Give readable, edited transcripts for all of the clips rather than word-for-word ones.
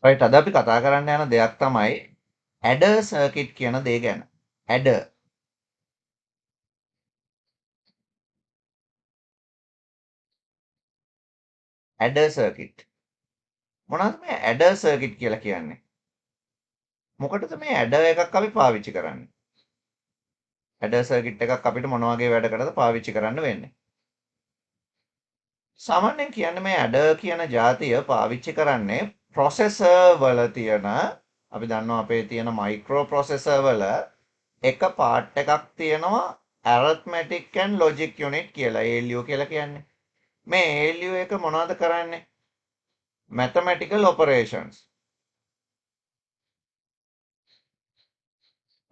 Right අද අපි කතා කරන්න යන දෙයක් තමයි ඇඩර් සර්කිට් කියන දේ ගැන. ඇඩර් ඇඩර් සර්කිට්. මොනවද මේ ඇඩර් සර්කිට් කියලා කියන්නේ? මොකටද මේ ඇඩර් එකක් අපි පාවිච්චි කරන්නේ? ඇඩර් සර්කිට් එකක් අපිට මොන වගේ වැඩකටද පාවිච්චි කරන්න වෙන්නේ? සාමාන්‍යයෙන් කියන්නේ මේ ඇඩර් කියන જાතිය පාවිච්චි කරන්නේ ප්‍රොසෙසර් වල තියෙන අපි දන්නවා අපේ තියෙන මයික්‍රෝ ප්‍රොසෙසර් වල එක පාර්ට් එකක් තියෙනවා arithmetic and logic unit කියලා ALU කියලා කියන්නේ. මේ ALU එක මොනවද කරන්නේ? mathematical operations.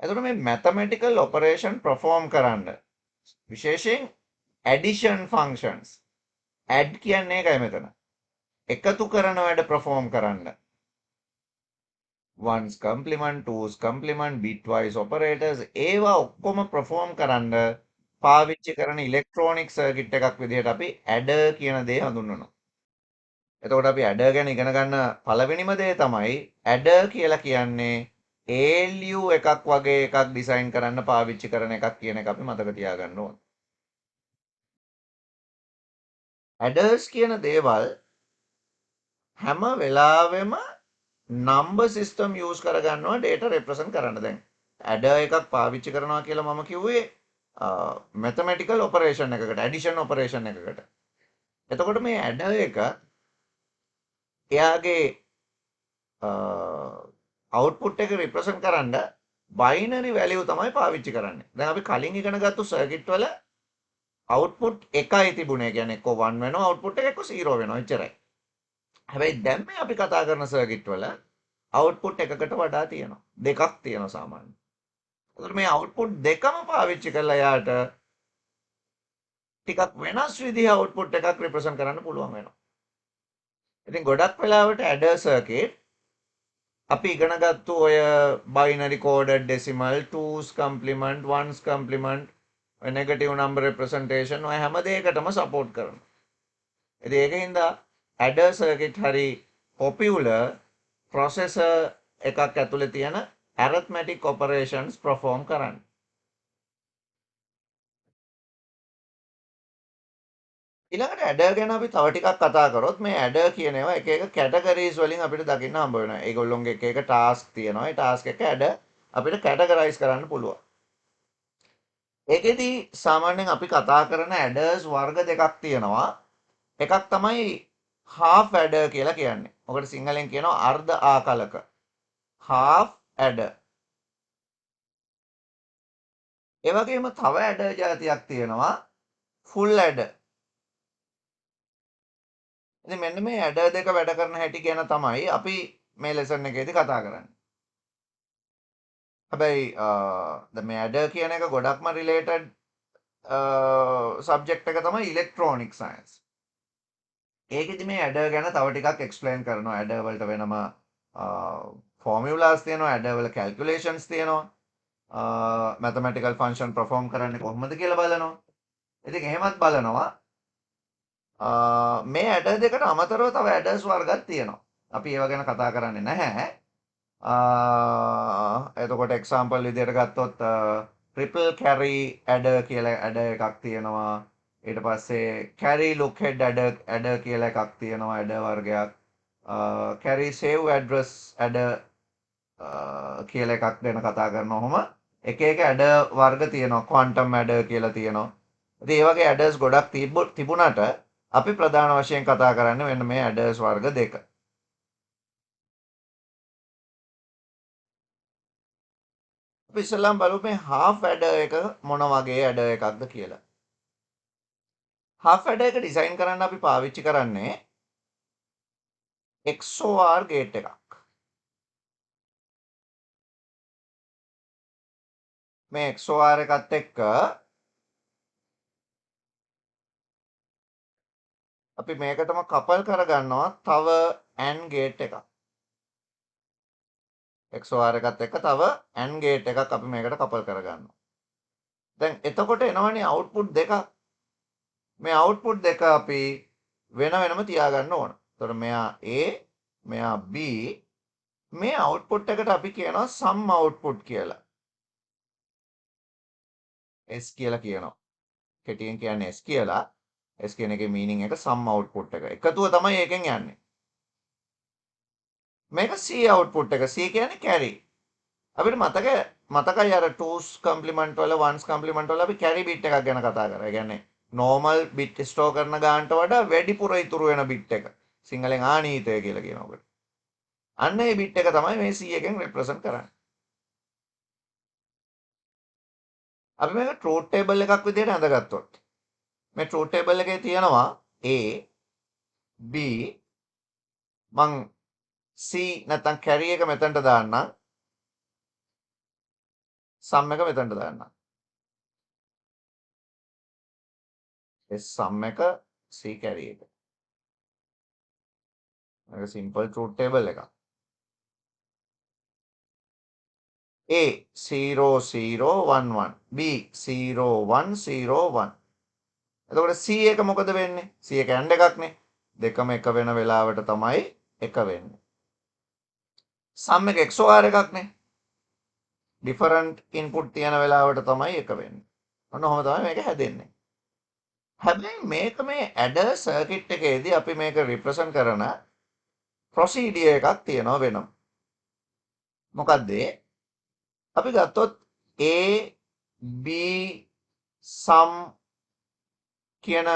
එතකොට මේ mathematical operation perform කරන්න විශේෂයෙන් addition functions add කියන්නේ ඒකයි මෙතන. එකතු කරන වැඩ perform කරන්න. ones complement, twos complement, bitwise operators ඒවා ඔක්කොම perform කරන්න පාවිච්චි කරන ඉලෙක්ට්‍රොනික සර්කිට් එකක් විදිහට අපි adder කියන දේ හඳුන්වනවා. එතකොට අපි ඇඩර් ගැන ඉගෙන ගන්න පළවෙනිම දේ තමයි ඇඩර් කියලා කියන්නේ ALU එකක් වගේ එකක් ඩිසයින් කරන්න පාවිච්චි කරන එකක් කියන එක අපි මතක තියාගන්න ඕන. ඇඩර්ස් කියන දේවල් හැම වෙලාවෙම නම්බර් සිස්ටම් යූස් කරගන්නවා data represent කරන්න. දැන් ඇඩර් එකක් පාවිච්චි කරනවා කියලා මම කිව්වේ mathematical operation එකකට addition operation එකකට. එතකොට මේ ඇඩර් එක එයාගේ අවුට්පුට් එක රිප්‍රසන්ට් කරන්න බයිනරි වැලියු තමයි පාවිච්චි කරන්නේ. දැන් අපි කලින් ඉගෙන ගත්තු සර්කිට් වල අවුට්පුට් එකයි තිබුණේ. කියන්නේ එක්ක 1 වෙනවා අවුට්පුට් එක එක්ක 0 වෙනවා එච්චරයි. හැබැයි දැන් මේ අපි කතා කරන සර්කිට් වල අවුට්පුට් එකකට වඩා තියෙනවා. දෙකක් තියෙනවා සාමාන්‍යයෙන්. ඒතර මේ අවුට්පුට් දෙකම පාවිච්චි කරලා යාට ටිකක් වෙනස් විදිහ අවුට්පුට් එකක් රිප්‍රසන්ට් කරන්න පුළුවන් වෙනවා. ඉතින් ගොඩක් වෙලාවට ඇඩර් සර්කිට් අපි ඉගෙන ගත්තු ඔය binary coded decimal 2's complement 1's complement negative number representation ඔය හැම දෙයකටම සපෝට් කරනවා. ඉතින් ඒකින්ද ඇඩර් සර්කිට් හරි පොපියුලර් ප්‍රොසෙසර් එකක් ඇතුලේ තියෙන arithmetic operations perform කරන්න. ඊළඟට ඇඩර් ගැන අපි තව ටිකක් කතා කරොත් මේ ඇඩර් කියන ඒවා එක එක කැටගරීස් වලින් අපිට දකින්න හම්බ වෙනවා. ඒගොල්ලොන්ගේ එක එක ටාස්ක් තියෙනවා. ඒ ටාස්ක් එක ඇඩර් අපිට කැටගරයිස් කරන්න පුළුවන්. ඒකෙදි සාමාන්‍යයෙන් අපි කතා කරන ඇඩර්ස් වර්ග දෙකක් තියෙනවා. එකක් තමයි half adder කියලා කියන්නේ. ඔකට සිංහලෙන් කියනවා අර්ධ ආකලක. half adder. ඒ වගේම තව ඇඩර් జాතියක් තියෙනවා full adder. ඉතින් මෙන්න මේ ඇඩර් දෙක වැඩ කරන හැටි ගැන තමයි අපි මේ ලෙසන් එකේදී කතා කරන්නේ. හැබැයි දැන් මේ ඇඩර් කියන එක ගොඩක්ම රිලේටඩ් සබ්ජෙක්ට් එක තමයි ඉලෙක්ට්‍රොනික සයන්ස්. ඒකෙදි මේ ඇඩර් ගැන තව ටිකක් එක්ස්ප්ලেইন කරනවා. ඇඩර් වලට වෙනම ෆෝමියුලාස් තියෙනවා, ඇඩර් වල කැල්කියුලේෂන්ස් තියෙනවා. මැතමැටිකල් ෆන්ක්ෂන් perform කරන්නේ කොහොමද කියලා බලනවා. ඉතින් එහෙමත් බලනවා. මේ ඇඩර් දෙකට අමතරව තව ඇඩර්ස් වර්ගත් තියෙනවා. අපි ඒව ගැන කතා කරන්නේ නැහැ. එතකොට එක්සාම්පල් විදිහට ගත්තොත් ට්‍රිපල් කැරි ඇඩර් කියලා ඇඩර් එකක් තියෙනවා. ඊට පස්සේ කැරි ලුක් හෙඩ් ඇඩර් කියලා එකක් තියෙනවා ඇඩර් වර්ගයක්. කැරි සේව් ඇඩ්‍රස් ඇඩර් කියලා එකක් ගැන කතා කරනවම එක එක ඇඩර් වර්ග තියෙනවා. ක්වොන්ටම් ඇඩර් කියලා තියෙනවා. ඉතින් ඒ වගේ ඇඩර්ස් ගොඩක් තිබුණාට අපි ප්‍රධාන වශයෙන් කතා කරන්නේ මෙන්න මේ ඇඩර්ස් වර්ග දෙක. අපි ඉස්සෙල්ලාම බලමු මේ half adder එක මොන වගේ adder එකක්ද කියලා. half adder එක ඩිසයින් කරන්න අපි පාවිච්චි කරන්නේ XOR gate එකක්. මේ XOR එකත් එක්ක අපි මේකටම කපල් කරගන්නවා තව AND gate එකක්. XOR එකත් එක්ක තව AND gate එකක් අපි මේකට කපල් කරගන්නවා. දැන් එතකොට එනවනේ output දෙකක්. මේ output දෙක අපි වෙන වෙනම තියාගන්න ඕන. එතකොට මෙයා A මෙයා B. මේ අවුට්පුට් එකට අපි කියනවා සම් අවුට්පුට් කියලා. S කියලා කියනවා. කෙටියෙන් කියන්නේ S කියලා. S කියන එකේ මීනින් එක සම් අවුට්පුට් එක. එකතුව තමයි ඒකෙන් යන්නේ. මේක C අවුට්පුට් එක. C කියන්නේ කැරි. අපිට මතකයි අර 2's කම්ප්ලිමන්ට් වල 1's කම්ප්ලිමන්ට් වල අපි කැරි බිට් එකක් ගැන කතා කරා. ඒ කියන්නේ normal bit store කරන ගානට වඩා වැඩිපුර ඉතුරු වෙන බිට් එක. සිංහලෙන් ආනීතය කියලා කියනවා. අන්න ඒ බිට් එක තමයි මේ C එකෙන් represent කරන්නේ. අපි මේක truth table එකක් විදිහට ඇඳගත්තොත් මේ truth table එකේ තියෙනවා A B මං C නැත්නම් carry එක මෙතනට දාන්නම් sum එක මෙතනට දාන්නම් S sum එක C carry එක මේක simple truth table එකක් A 0 0 1 1 B 0 1 0 1 එතකොට C එක මොකද වෙන්නේ C එක AND එකක්නේ දෙකම එක වෙන වෙලාවට තමයි එක වෙන්නේ sum එක XOR එකක්නේ ඩිෆරන්ට් ඉන්පුට් තියෙන වෙලාවට තමයි එක වෙන්නේ ඔන්න ඔහොම තමයි මේක හැදෙන්නේ හැබැයි මේක මේ ඇඩර් සර්කිට් එකේදී අපි මේක රිප්‍රසන්ට් කරන ප්‍රොසීඩියර් එකක් තියෙනවා වෙනවා මොකක්ද අපි ගත්තොත් A B sum කියන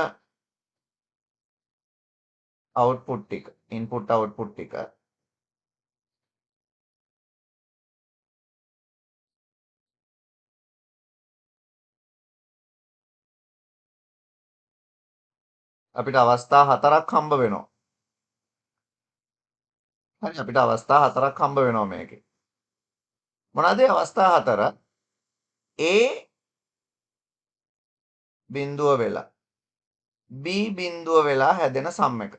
අවුට්පුට් ටික ඉන්පුට් අවුට්පුට් ටික අපිට අවස්ථා හතරක් හම්බ වෙනවා හරි අපිට අවස්ථා හතරක් හම්බ වෙනවා මේකේ මොනවාද අවස්ථා හතර A බිඳුව වෙලා B බිඳුව වෙලා හැදෙන සම් එක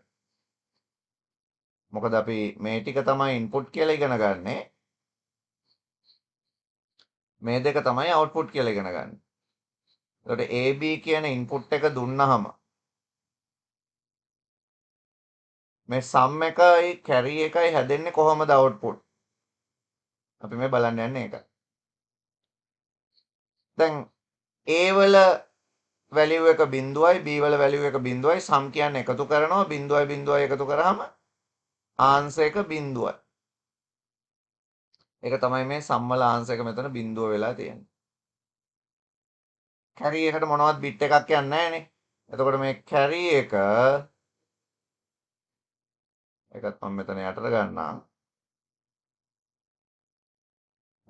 මොකද අපි මේ ටික තමයි ඉන්පුට් කියලා ඉගෙන ගන්නෙ මේ දෙක තමයි අවුට්පුට් කියලා ඉගෙන ගන්න. එතකොට AB කියන ඉන්පුට් එක දුන්නාම මේ සම් එකයි කැරි එකයි හැදෙන්නේ කොහොමද අවුට්පුට්? අපි මේ බලන්න යන්නේ ඒක. දැන් A වල වැලියු එක බිඳුවයි B වල වැලියු එක බිඳුවයි සම් කියන්නේ එකතු කරනවා බිඳුවයි බිඳුවයි එකතු කරාම ආන්සර් එක බිඳුවයි. ඒක තමයි මේ සම් වල ආන්සර් එක මෙතන බිඳුව වෙලා තියෙන්නේ. කැරි එකට මොනවත් බිට් එකක් යන්නේ නැහනේ. එතකොට මේ කැරි එක ඒකත් මම මෙතන යටට ගන්නම්.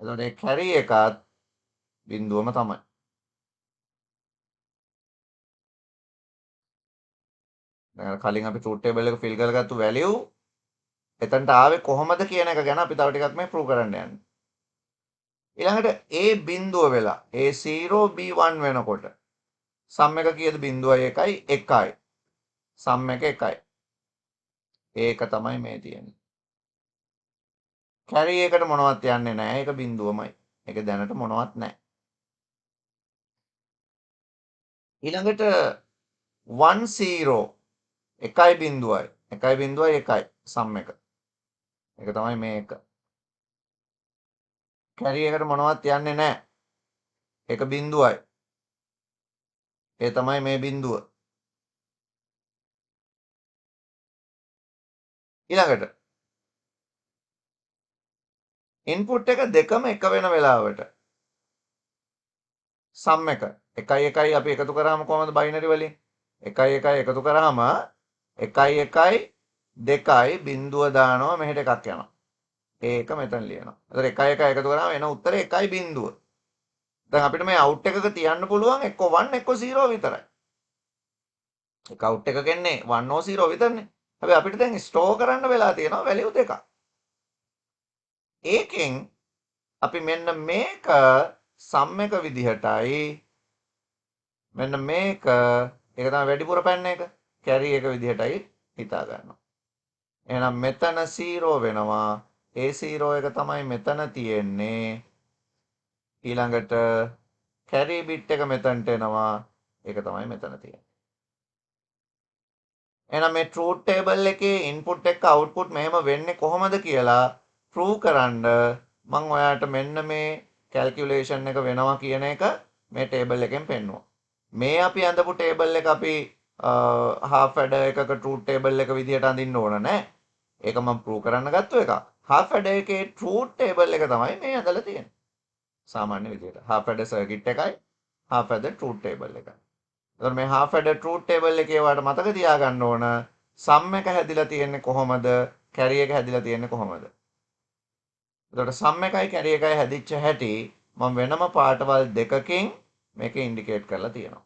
එතකොට මේ කැරි එකත් බිඳුවම තමයි. දැන් කලින් අපි ට්‍රූත් ටේබල් එක ෆිල් කරගත්තු වැලියු එතනට ආවේ කොහොමද කියන එක ගැන අපි තව ටිකක් මේ ප්‍රූව් කරන්න යන්නේ. ඊළඟට A බිඳුව වෙලා A0 B1 වෙනකොට සම් එක කීයද 0.1යි 1යි. සම් එක 1යි. ඒක තමයි මේ තියෙන්නේ. කැරි එකට මොනවත් යන්නේ නැහැ. ඒක බිඳුවමයි. ඒක දැනට මොනවත් නැහැ. ඊළඟට 1 0 1යි බිඳුවයි 1යි බිඳුවයි 1යි සම් එක. ඒක තමයි මේක. කැරි එකට මොනවත් යන්නේ නැහැ. ඒක බිඳුවයි. ඒ තමයි මේ බිඳුව. ඊළඟට ඉන්පුට් එක දෙකම එක වෙන වෙලාවට සම් එක 1යි 1යි අපි එකතු කරාම කොහමද බයිනරි වලින් 1යි 1යි එකතු කරාම 1යි 1යි 2යි බිඳුව දානවා මෙහෙට එකක් යනවා. ඒක මෙතන ලියනවා. එතකොට 1යි 1යි එකතු කරාම එන උත්තරේ 1යි බිඳුව. දැන් අපිට මේ අවුට් එකක තියන්න පුළුවන් එක්ක 1 එක්ක 0 විතරයි. ඒක අවුට් එකක එන්නේ 1 or 0 විතරනේ. හැබැයි අපිට දැන් ස්ටෝර් කරන්න වෙලා තියෙනවා වැලියු දෙකක්. ඒකෙන් අපි මෙන්න මේක සම් එක විදිහටයි මෙන්න මේක ඒක තමයි වැඩිපුර පැන්න එක කැරි එක විදිහටයි හිතා ගන්නවා. එහෙනම් මෙතන 0 වෙනවා. ඒ 0 එක තමයි මෙතන තියෙන්නේ. ඊළඟට කැරි බිට් එක මෙතනට එනවා. ඒක තමයි මෙතන තියෙන්නේ. එහෙනම් මේ ට්‍රූත් ටේබල් එකේ ඉන්පුට් එක අවුට්පුට් මෙහෙම වෙන්නේ කොහොමද කියලා ප්‍රූව් කරන්න මම ඔයාලට මෙන්න මේ කැල්කියුලේෂන් එක වෙනවා කියන එක මේ ටේබල් එකෙන් පෙන්නුවා. මේ අපි අඳපු ටේබල් එක අපි half adder එකක ට්‍රූත් ටේබල් එක විදිහට අඳින්න ඕන නෑ. ඒක මම ප්‍රූව් කරන්න ගත්ත එක. half adder එකේ ට්‍රූත් ටේබල් එක තමයි මේ ඇඳලා තියෙන්නේ. සාමාන්‍ය විදිහට half adder සර්කිට් එකයි half adder ට්‍රූත් ටේබල් එකයි. එතකොට මේ half adder ට්‍රූත් ටේබල් එකේ ඔයාලට මතක තියාගන්න ඕන සම් එක හැදිලා තියෙන්නේ කොහොමද? කැරි එක හැදිලා තියෙන්නේ කොහොමද? එතකොට සම් එකයි කැරි එකයි හැදිච්ච හැටි මම වෙනම පාටවල් දෙකකින් මේක ඉන්ඩිකේට් කරලා තියෙනවා.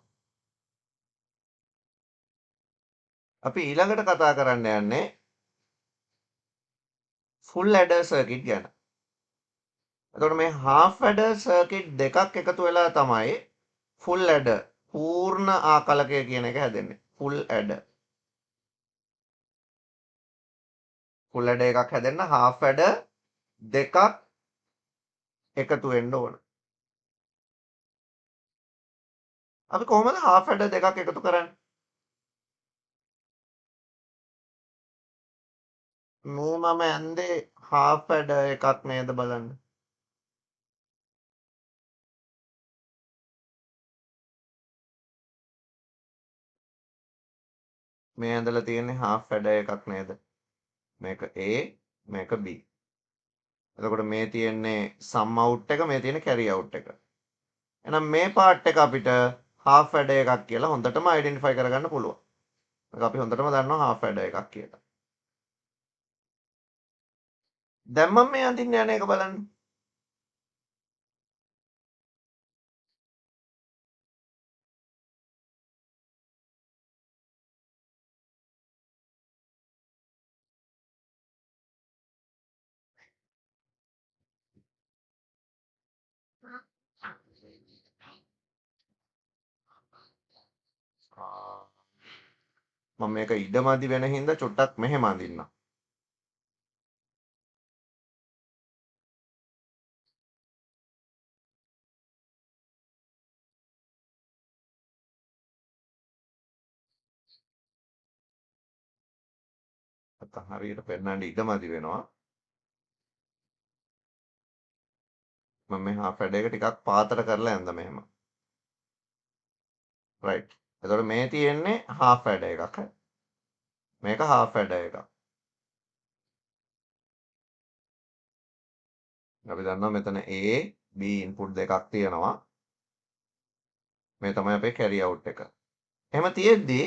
අපි ඊළඟට කතා කරන්න යන්නේ ෆුල් ඇඩර් සර්කිට් ගැන. එතකොට මේ half adder සර්කිට් දෙකක් එකතු වෙලා තමයි ෆුල් ඇඩර් පූර්ණ ආකලකය කියන එක හැදෙන්නේ. ෆුල් ඇඩර්. ෆුල් ඇඩර් එකක් හැදෙන්න half adder දෙකක් එකතු වෙන්න ඕන. අපි කොහොමද half adder දෙකක් එකතු කරන්නේ? මේ මම ඇන්දේ half adder එකක් නේද බලන්න. මේ ඇඳලා තියෙන්නේ half adder එකක් නේද? මේක A මේක B. එතකොට මේ තියෙන්නේ sum out එක මේ තියෙන්නේ carry out එක. එහෙනම් මේ part එක අපිට half adder එකක් කියලා හොඳටම identify කරගන්න පුළුවන්. ඒක අපි හොඳටම දන්නවා half adder එකක් කියලා. දැන් මම මේ අඳින්න යන එක බලන්න. මම මේක ඉඩමදි වෙන හින්දා චුට්ටක් මෙහෙම අඳින්නම්. නැත්තම් හරියට පෙන්නන්න ඉඩමදි වෙනවා. මම මේ half adder එක ටිකක් පාතර කරලා ඇඳ මෙහෙම. right. එතකොට මේ තියෙන්නේ half adder එකක්. මේක half adder එකක්. අපි දන්නවා මෙතන A B input දෙකක් තියෙනවා. මේ තමයි අපේ carry out එක. එහෙම තියෙද්දි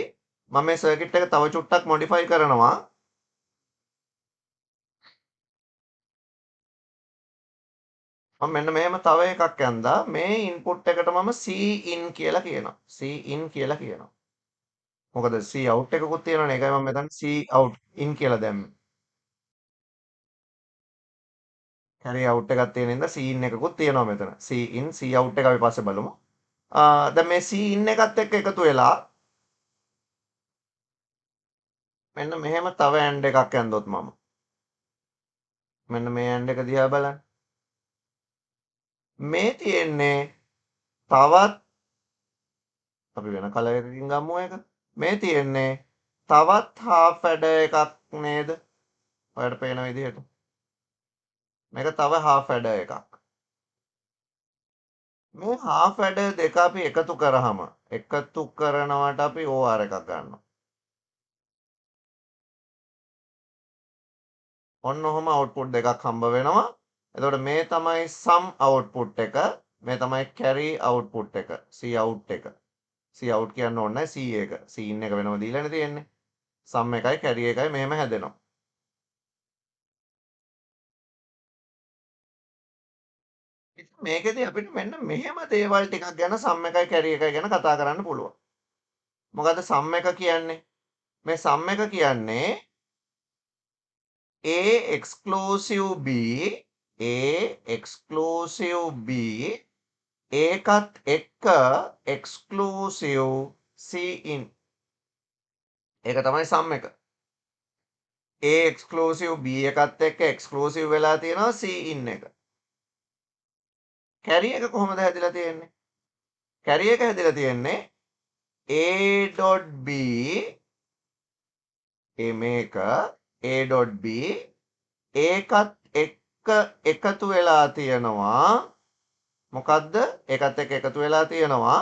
මම මේ circuit එක තව චුට්ටක් modify කරනවා. මම මෙන්න මෙහෙම තව එකක් ඇඳා මේ input එකට මම C in කියලා කියනවා. C in කියලා කියනවා. මොකද C out එකකුත් තියෙනවනේ. ඒකයි මම මෙතන C out in කියලා දැම්මේ. carry out එකක් තියෙන ඉඳලා C in එකකුත් තියෙනවා මෙතන. C in C out එක අපි පස්සේ බලමු. දැන් මේ C in එකත් එක්ක එකතු වෙලා මෙන්න මෙහෙම තව ඇන්ඩ් එකක් ඇන්දොත් මම. මෙන්න මේ ඇන්ඩ් එක දිහා බලන්න. මේ තියෙන්නේ තවත් අපි වෙන කලර් එකකින් ගමු එක. මේ තියෙන්නේ තවත් half adder එකක් නේද? ඔයාලට පේන විදිහට. මේක තව half adder එකක්. මේ half adder දෙක අපි එකතු කරාම එකතු කරනවට අපි OR එකක් ගන්නවා. ඔන්න ඔහම output දෙකක් හම්බ වෙනවා. එතකොට මේ තමයි sum output එක. මේ තමයි carry output එක. C out එක. C out කියන්න ඕනේ C එක. C in එක වෙනම දීලානේ තියෙන්නේ. sum එකයි carry එකයි මෙහෙම හැදෙනවා. ඉතින් මේකෙදි අපිට මෙන්න මෙහෙම දේවල් ටිකක් ගැන sum එකයි carry එකයි ගැන කතා කරන්න පුළුවන්. මොකද sum එක කියන්නේ? මේ sum එක කියන්නේ A exclusive B A exclusive B ඒකත් එක්ක exclusive C in ඒක තමයි sum එක. A exclusive B එකත් එක්ක exclusive වෙලා තියෙනවා C in එක. carry එක කොහොමද හැදිලා තියෙන්නේ? carry එක හැදිලා තියෙන්නේ A.B මේක a.b ඒකත් එක්ක එකතු වෙලා තියෙනවා මොකද්ද? ඒකත් එක්ක එකතු වෙලා තියෙනවා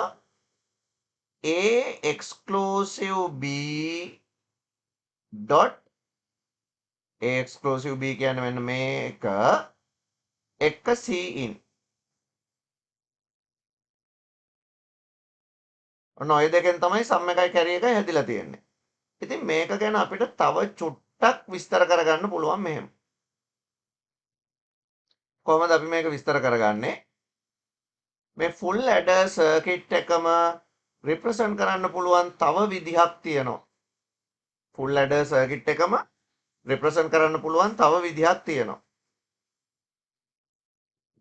a exclusive b dot a exclusive b කියන්නේ මෙන්න මේක එක්ක c in. ඔන්න ඔය දෙකෙන් තමයි සම් එකයි කැරි එකයි හැදිලා තියෙන්නේ. ඉතින් මේක ගැන අපිට තව චුට්ටක් විස්තර කරගන්න පුළුවන් මෙහෙම. කොහොමද අපි මේක විස්තර කරගන්නේ? මේ ෆුල් ඇඩර් සර්කිට් එකම රිප්‍රසන්ට් කරන්න පුළුවන් තව විදිහක් තියෙනවා. ෆුල් ඇඩර් සර්කිට් එකම රිප්‍රසන්ට් කරන්න පුළුවන් තව විදිහක් තියෙනවා.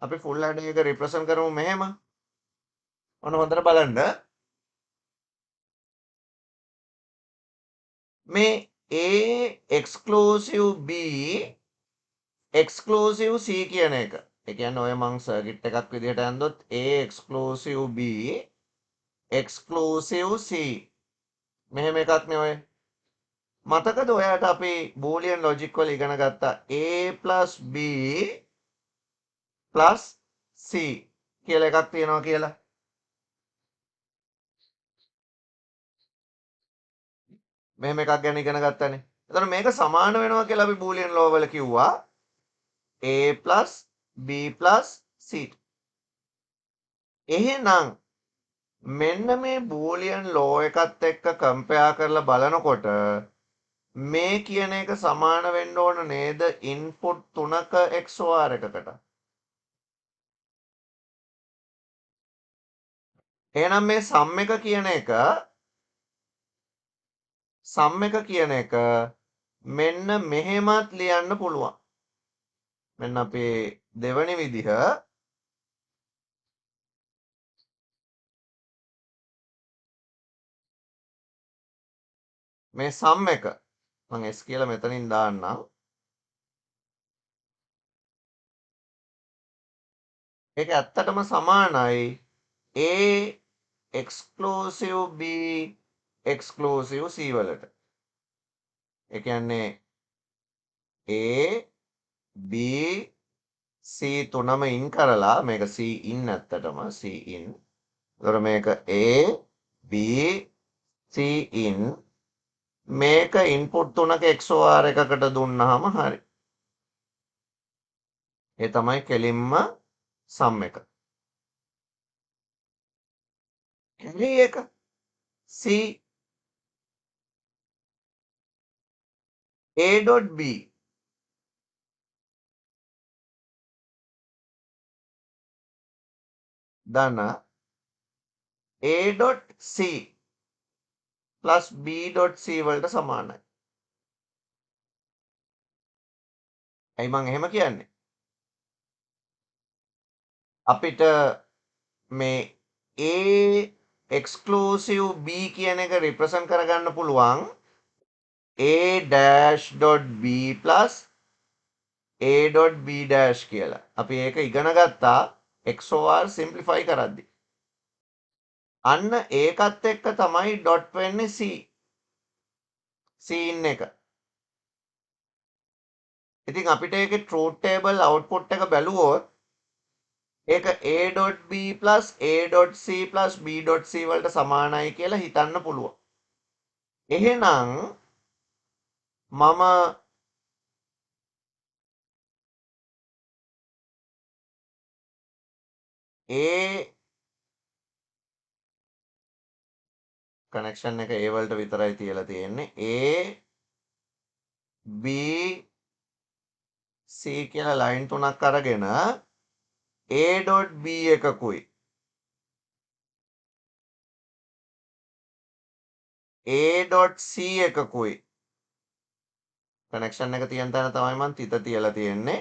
අපි ෆුල් ඇඩර් එක රිප්‍රසන්ට් කරමු මෙහෙම. ඔන්න හොඳට බලන්න. මේ A exclusive B exclusive C කියන එක. ඒ කියන්නේ ඔය මං සර්කිට් එකක් විදිහට ඇන්දොත් A exclusive B exclusive C මෙහෙම එකක් නේ ඔය. මතකද ඔයාට අපි බූලියන් ලොජික් වල ඉගෙන ගත්තා a b c කියලා එකක් තියෙනවා කියලා. මෙහෙම එකක් ගැන ඉගෙන ගත්තානේ. එතකොට මේක සමාන වෙනවා කියලා අපි බූලියන් ලෝ වල කිව්වා a b c. එහෙනම් මෙන්න මේ බූලියන් ලෝ එකත් එක්ක කම්පෙයාර් කරලා බලනකොට මේ කියන එක සමාන වෙන්න ඕන නේද ඉන්පුට් 3ක XOR එකකට. එහෙනම් මේ සම් එක කියන එක මෙන්න මෙහෙමත් ලියන්න පුළුවන්. මෙන්න අපේ දෙවනි විදිහ මේ සම් එක මම S කියලා මෙතනින් දාන්නම්. ඒක ඇත්තටම සමානයි A exclusive B exclusive C වලට. ඒ කියන්නේ A B C තුනම ඉන් කරලා මේක C in ඇත්තටම C in. එතකොට මේක A B C in මේක ඉන්පුට් 3ක XOR එකකට දුන්නාම හරි. ඒ තමයි කෙලින්ම සම් එක. කැරි එක C A.B ධන A.C plus B.C වලට සමානයි. ඇයි මං එහෙම කියන්නේ? අපිට මේ A exclusive B කියන එක රිප්‍රසන්ට් කරගන්න පුළුවන් A-.B plus A.B dash කියලා. අපි ඒක ඉගෙන ගත්තා XOR simplify කරද්දි. අන්න ඒකත් එක්ක තමයි ඩොට් වෙන්නේ C. C in එක. ඉතින් අපිට ඒකේ truth table output එක බැලුවොත් ඒක A.B plus A.C plus B.C වලට සමානයි කියලා හිතන්න පුළුවන්. එහෙනම් මම A කනෙක්ෂන් එක A වලට විතරයි තියලා තියෙන්නේ. A B C කියලා ලයින් තුනක් අරගෙන A.B එකකුයි A.C එකකුයි කනෙක්ෂන් එක තියෙන තැන තමයි මම තිත තියලා තියෙන්නේ.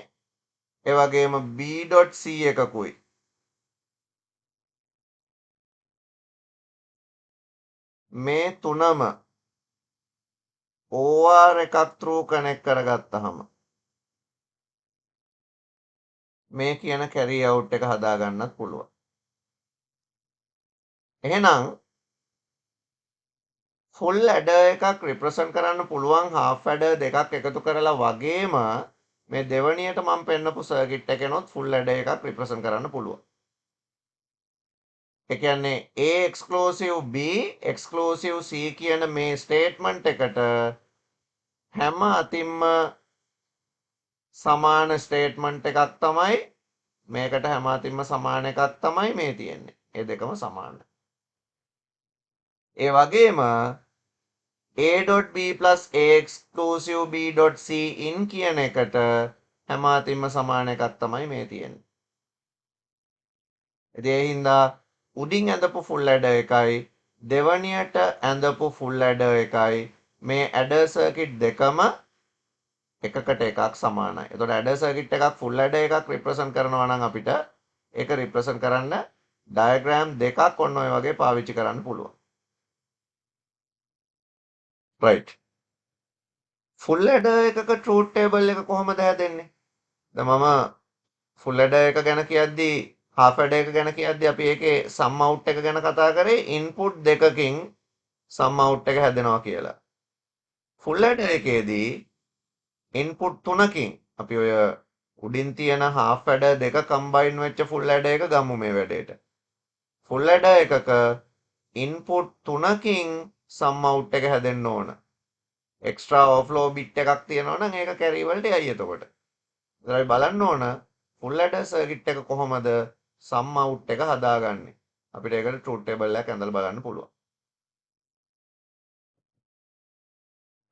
ඒ වගේම B.C එකකුයි මේ තුනම OR එකක් through connect කරගත්තහම මේ කියන carry out එක හදාගන්නත් පුළුවන්. එහෙනම් ෆුල් ඇඩර් එකක් රිප්‍රසන්ට් කරන්න පුළුවන් half ඇඩර් දෙකක් එකතු කරලා වගේම මේ දෙවණියට මම පෙන්නපු සර්කිට් එකනොත් ෆුල් ඇඩර් එකක් රිප්‍රසන්ට් කරන්න පුළුවන්. ඒ කියන්නේ A exclusive B exclusive C කියන මේ ස්ටේට්මන්ට් එකට හැම අතින්ම සමාන ස්ටේට්මන්ට් එකක් තමයි මේකට හැම අතින්ම සමාන එකක් තමයි මේ තියෙන්නේ. ඒ දෙකම සමානයි. ඒ වගේම A.B plus A exclusive B.C in කියන එකට හැම අතින්ම සමාන එකක් තමයි මේ තියෙන්නේ. ඉතින් ඒ හින්දා උඩින් ඇඳපු ෆුල් ඇඩර් එකයි දෙවණියට ඇඳපු ෆුල් ඇඩර් එකයි මේ ඇඩර් සර්කිට් දෙකම එකකට එකක් සමානයි. එතකොට ඇඩර් සර්කිට් එකක් ෆුල් ඇඩර් එකක් රිප්‍රසන්ට් කරනවා නම් අපිට ඒක රිප්‍රසන්ට් කරන්න ඩයග්‍රෑම් දෙකක් ඔන්න ඔය වගේ පාවිච්චි කරන්න පුළුවන්. right. ෆුල් ඇඩර් එකක ට්‍රූත් ටේබල් එක කොහොමද හැදෙන්නේ? දැන් මම ෆුල් ඇඩර් එක ගැන කියද්දී half ඇඩර් එක ගැන කියද්දී අපි ඒකේ සම් අවුට් එක ගැන කතා කරේ ඉන්පුට් දෙකකින් සම් අවුට් එක හැදෙනවා කියලා. ෆුල් ඇඩර් එකේදී ඉන්පුට් තුනකින් අපි ඔය උඩින් තියෙන half ඇඩර් දෙක කම්බයින් වෙච්ච ෆුල් ඇඩර් එක ගමු මේ වැඩේට. ෆුල් ඇඩර් එකක ඉන්පුට් තුනකින් සම් අවුට් එක හැදෙන්න ඕන. එක්ස්ට්‍රා ඕවර්ෆ්ලෝ බිට් එකක් තියෙනවා නම් ඒක කැරි වලට යයි එතකොට. ඒත් අපි බලන්න ඕන ෆුල් ඇඩර් සර්කිට් එක කොහොමද සම් අවුට් එක හදාගන්නේ. අපිට ඒකට ට්‍රූත් ටේබල් එකක් ඇඳලා බලන්න පුළුවන්.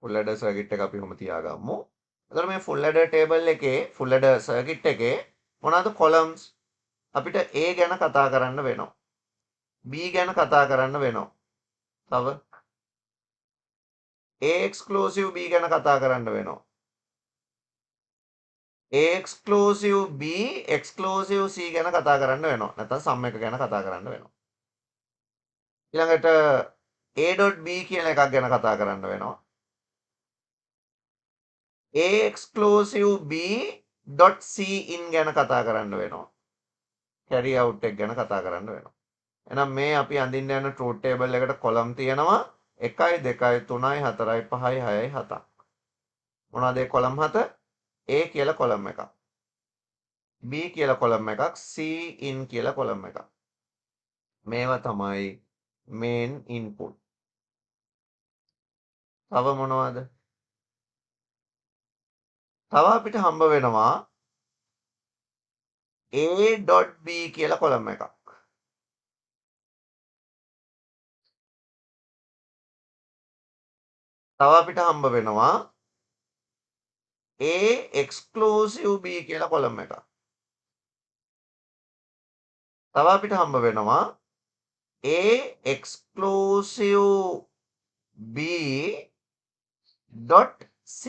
ෆුල් ඇඩර් සර්කිට් එක අපි කොහොම තියාගමු. එතකොට මේ ෆුල් ඇඩර් ටේබල් එකේ ෆුල් ඇඩර් සර්කිට් එකේ මොනවද කොලම්ස්? අපිට A ගැන කතා කරන්න වෙනවා. B ගැන කතා කරන්න වෙනවා. තව A exclusive B ගැන කතා කරන්න වෙනවා. A exclusive B exclusive C ගැන කතා කරන්න වෙනවා. නැත්නම් සම් එක ගැන කතා කරන්න වෙනවා. ඊළඟට A.B කියන එකක් ගැන කතා කරන්න වෙනවා. A exclusive B.C in ගැන කතා කරන්න වෙනවා. carry out එක ගැන කතා කරන්න වෙනවා. එහෙනම් මේ අපි අඳින්න යන ට්‍රූත් ටේබල් එකට කොලම් තියෙනවා 1 2 3 4 5 6 7ක්. මොනවද ඒ කොලම් 7? A කියලා කොලම් එකක්. B කියලා කොලම් එකක්. C in කියලා කොලම් එකක්. මේවා තමයි main input. තව මොනවද? තව අපිට හම්බ වෙනවා A.B කියලා කොලම් එකක්. තව අපිට හම්බ වෙනවා A exclusive B කියලා කොලම් එකක්. තව අපිට හම්බ වෙනවා A exclusive B dot C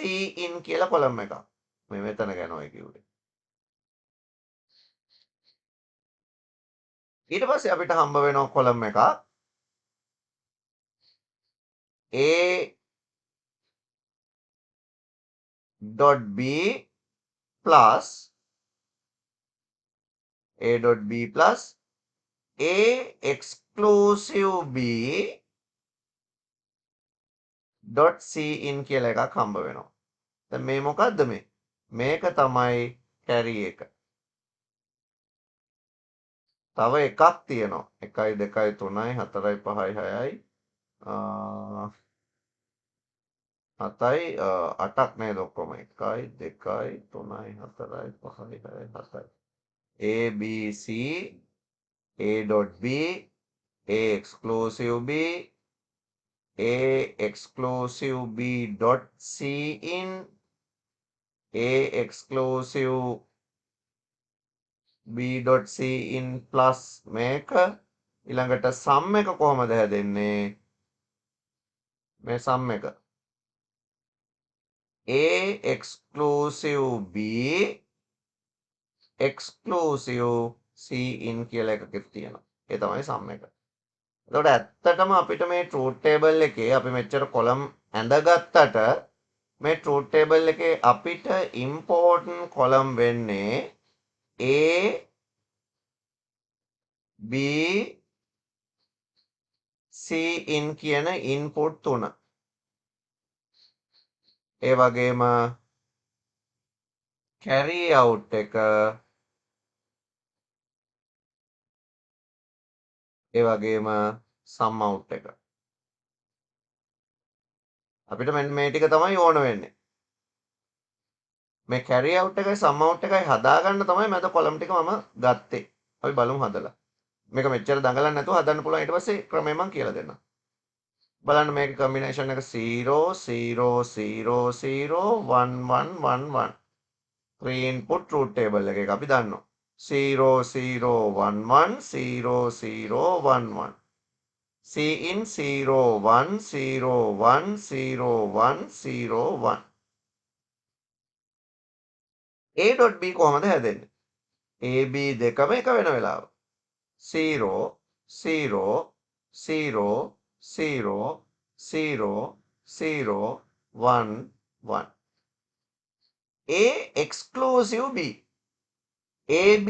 in කියලා කොලම් එකක්. මේ මෙතන ගැන ඔය කිව්වේ. ඊට පස්සේ අපිට හම්බ වෙනවා කොලම් එකක් A dot B plus A dot B plus A exclusive B dot C in කියලා එකක් හම්බ වෙනවා. දැන් මේ මොකද්ද මේ? මේක තමයි carry එක. තව එකක් තියෙනවා. 1 2 3 4 5 6යි 7යි 8ක් නේද ඔක්කොම 1 2 3 4 5 6 7යි. A B C A dot B A exclusive B A exclusive B dot C in A exclusive B dot C in plus මේක ඊළඟට sum එක කොහමද හැදෙන්නේ? මේ sum එක A exclusive B exclusive C in කියලා එකක් තියෙනවා. ඒ තමයි sum එක. එතකොට ඇත්තටම අපිට මේ ට්‍රූත් ටේබල් එකේ අපි මෙච්චර කොලම් ඇඳගත්තට මේ ට්‍රූත් ටේබල් එකේ අපිට ඉම්පෝර්ටන්ට් කොලම් වෙන්නේ A B Cin කියන ඉන්පුට් තුන. ඒ වගේම carry out එක ඒ වගේම sum out එක. අපිට මෙන්න මේ ටික තමයි ඕන වෙන්නේ. මේ carry out එකයි sum out එකයි හදාගන්න තමයි මැද කොලම් ටික මම ගත්තේ. අපි බලමු හදලා. මේක මෙච්චර දඟලන්න නැතුව හදන්න පුළුවන්. ඊට පස්සේ ක්‍රමය මම කියලා දෙන්නම්. බලන්න මේක කම්බිනේෂන් එක 0 0 0 0 1 1 1 1. 3 input truth table එකක අපි දන්නවා. 0 0 1 1 0 0 1 1. Cin 0 1 0 1 0 1 0 1. A.B කොහොමද හැදෙන්නේ? AB දෙකම එක වෙන වෙලාව. 0 0 0 0 0 0 1 1. A exclusive B. AB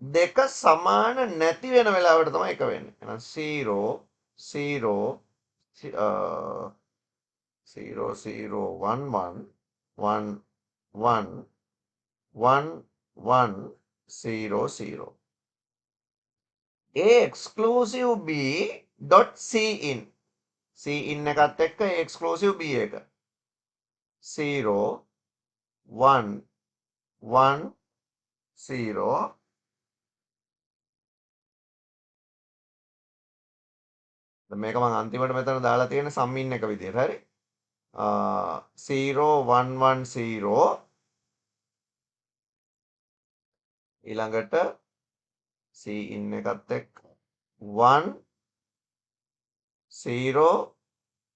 දෙක සමාන නැති වෙන වෙලාවට තමයි එක වෙන්නේ. එහෙනම් 0 0 0 0 1 1 1 1 1 1 0 0. A exclusive B dot Cin. Cin එකත් එක්ක A exclusive B එක. 0 1 1 0 මේක මම අන්තිමට මෙතන දාලා තියෙන සම්මින් එක විදියට හරි 0 1 1 0 ඊළඟට Cin එකත් එක්ක 1 0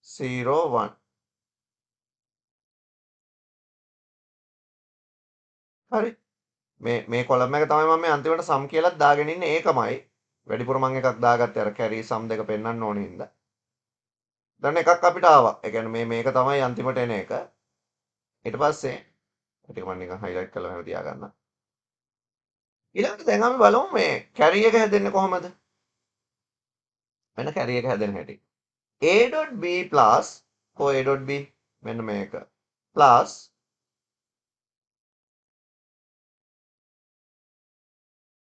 0 1 හරි මේ කොලම් එක තමයි මම මේ අන්තිමට සම් කියලා දාගෙන ඉන්නේ ඒකමයි වැඩිපුර මම එකක් දාගත්තේ අර කැරි සම් දෙක පෙන්වන්න ඕනේ හින්දා දැන් එකක් අපිට ආවා ඒ කියන්නේ මේක තමයි අන්තිමට එන එක ඊට පස්සේ ටික මම නිකන් හයිලයිට් කරලා මෙහෙම තියාගන්න ඊළඟට දැන් අපි බලමු මේ කැරි එක හැදෙන්නේ කොහොමද මෙන්න කැරි එක හැදෙන හැටි a.b plus a.b මෙන්න මේක plus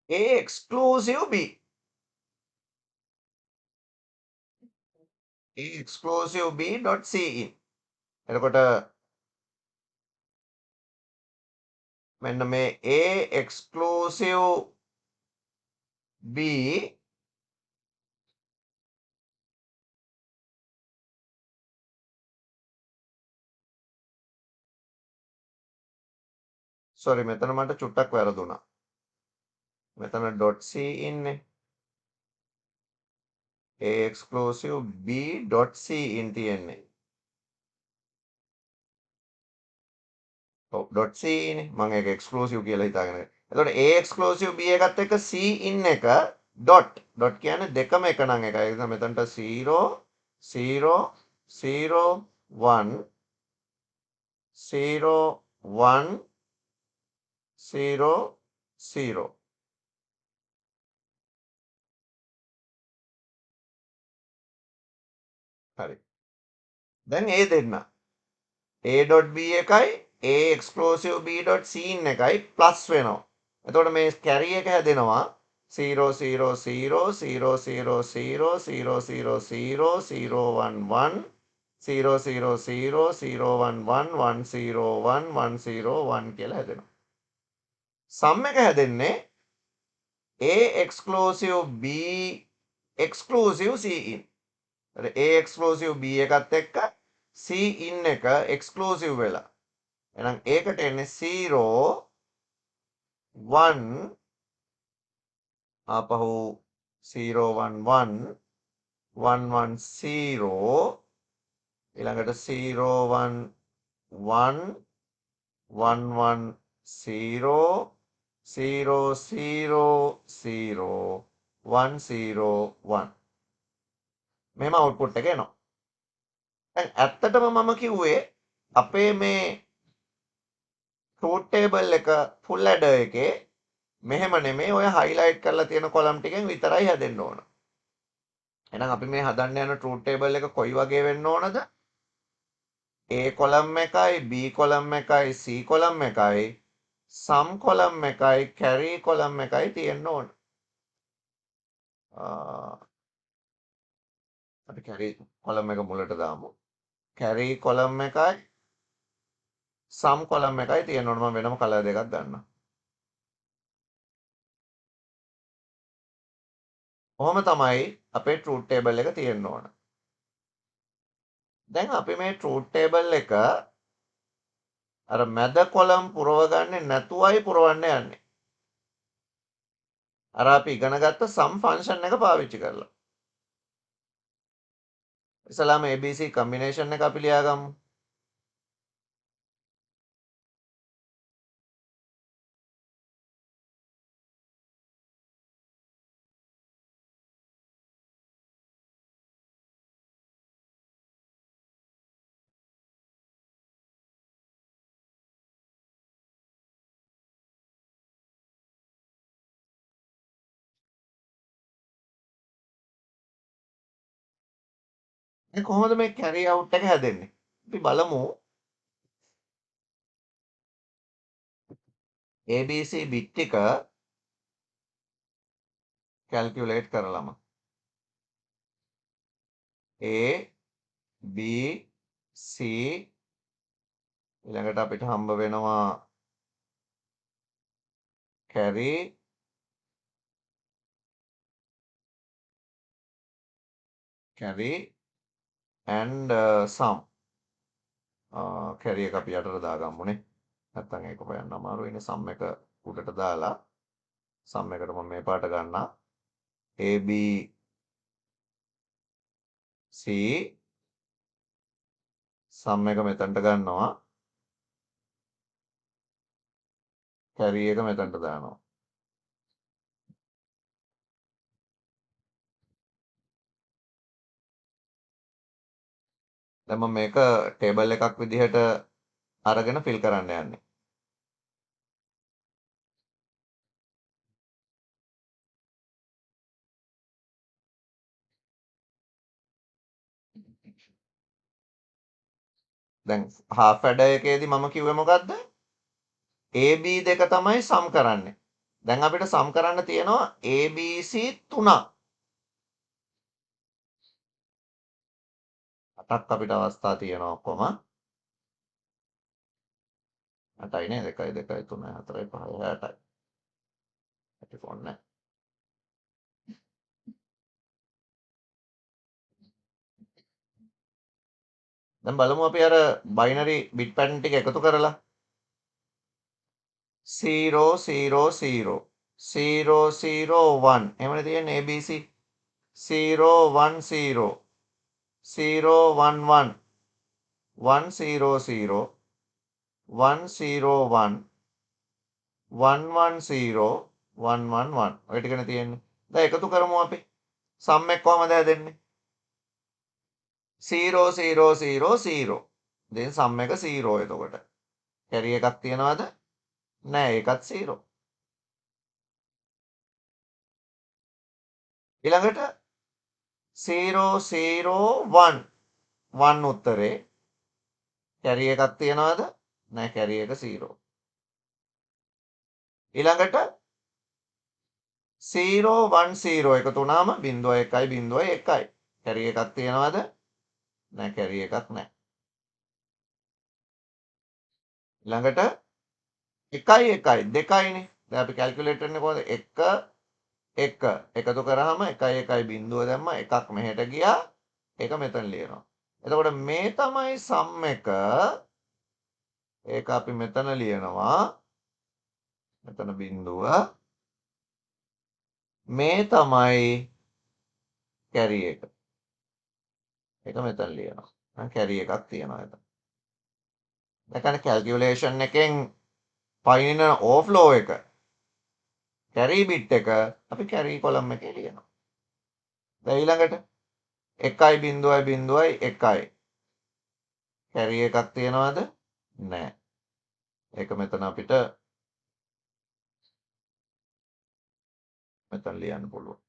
a exclusive b a exclusive b dot cin එතකොට මෙන්න මේ a exclusive b sorry මෙතන මට චුට්ටක් වැරදුනා මෙතන dot c ඉන්නේ a exclusive b dot c in තියෙන්නේ ඔව් dot c ඉන්නේ මම ඒක exclusive කියලා හිතාගෙන එතකොට a exclusive b එකත් එක්ක c in එක dot කියන්නේ දෙකම එක නම් එකයි ඒ නිසා මෙතනට 0 0 0 1 0 1 0 0 හරි දැන් ඒ දෙන්න a.b එකයි a exclusive b.c එකයි ප්ලස් වෙනවා. එතකොට මේ කැරි එක හැදෙනවා 0 0 0 0 0 0 0 0 0 0 1 1 0 0 0 0 1 1 1 0 1 1 0 1 කියලා හැදෙනවා. සම් එක හැදෙන්නේ a exclusive b exclusive cin. a exclusive b එකත් එක්ක cin එක exclusive වෙලා එහෙනම් ඒකට එන්නේ 0 1 ආපහු 0 1 1 1 1 0 ඊළඟට 0 1 1 1 1 0 0 0 0 1 0 1 මෙහෙම අවුට්පුට් එක එනවා දැන් ඇත්තටම මම කිව්වේ අපේ මේ truth table එක full adder එකේ මෙහෙම නෙමෙයි ඔය highlight කරලා තියෙන column ටිකෙන් විතරයි හැදෙන්න ඕන. එහෙනම් අපි මේ හදන්න යන ට්‍රූත් ටේබල් එක කොයි වගේ වෙන්න ඕනද? A කොලම් එකයි B කොලම් එකයි C කොලම් එකයි සම් කොලම් එකයි කැරි කොලම් එකයි තියෙන්න ඕන. අපි කැරි කොලම් එක මුලට දාමු. කැරි කොලම් එකයි සම් කොලම් එකයි තියෙන්න ඕන. මම වෙනම කලර් දෙකක් ගන්නවා. කොහොම තමයි අපේ ට්‍රූත් ටේබල් එක තියෙන්න ඕන. දැන් අපි මේ ට්‍රූත් ටේබල් එක අර මැද කොලම් පුරවගන්නේ නැතුවයි පුරවන්න යන්නේ. අර අපි ඉගෙන ගත්ත සම් ෆන්ක්ෂන් එක පාවිච්චි කරලා. ඉස්සලාම ABC කම්බිනේෂන් එක අපි ලියාගමු. දැන් කොහොමද මේ කැරි අවුට් එක හැදෙන්නේ? අපි බලමු ABC බිට් එක කැල්කියුලේට් කරලම. A B C ඊළඟට අපිට හම්බ වෙනවා කැරි and sum. කැරි එක අපි යටට දාගමුනේ. නැත්තම් ඒක හොයන්න අමාරුයිනේ. සම් එක උඩට දාලා සම් එකට මම මේ පාට ගන්නවා. A B C සම් එක මෙතනට ගන්නවා. කැරි එක මෙතනට දානවා. දැන් මම මේක ටේබල් එකක් විදිහට අරගෙන ෆිල් කරන්න යන්නේ. දැන් half adder එකේදී මම කිව්වේ මොකද්ද? AB දෙක තමයි සම් කරන්නේ. දැන් අපිට සම් කරන්න තියෙනවා ABC 3ක්. 8ක් අපිට අවස්ථා තියෙනවා ඔක්කොම. 8යි නේද? 1 2 3 4 5 6යි. අපි කොන්නේ. දැන් බලමු අපි අර බයිනරි බිට් පැටර්න් ටික එකතු කරලා 0 0 0 0 0 1 එහෙමනේ තියෙන්නේ ABC 0 1 0 0 1 1 1 0 0 1 0 1 1 1 0 1 1 1 ඔය ටිකනේ තියෙන්නේ. දැන් එකතු කරමු අපි. සම් එක කොහමද හැදෙන්නේ? 0 0 0 0 දැන් සම් එක 0 එතකොට. කැරි එකක් තියනවද? නෑ ඒකත් 0. ඊළඟට 0 0 1 1 උත්තරේ. කැරි එකක් තියනවද? නෑ කැරි එක 0. ඊළඟට 0 1 0 එකතු වුණාම 0 1 0 1. කැරි එකක් තියනවද? නෑ කැරි එකක් නෑ. ඊළඟට 1 1 2යිනේ. දැන් අපි කැල්කියුලේට් කරන්නේ කොහොමද? 1 1 එකතු කරාම 1 1 බිඳුව දැම්මා එකක් මෙහෙට ගියා. ඒක මෙතන ලියනවා. එතකොට මේ තමයි සම් එක. ඒක අපි මෙතන ලියනවා. මෙතන බිඳුව. මේ තමයි කැරි එක. ඒක මෙතන ලියනවා. දැන් කැරි එකක් තියෙනවා එතන. දැන් කැල්කියුලේෂන් එකෙන් පයින්න ඕෆ්ලෝ එක කැරි බිට් එක අපි කැරි කොලම් එකේ ලියනවා. දැන් ඊළඟට 1.0.1 කැරි එකක් තියනවද? නැහැ. ඒක මෙතන අපිට මෙතන ලියන්න පුළුවන්.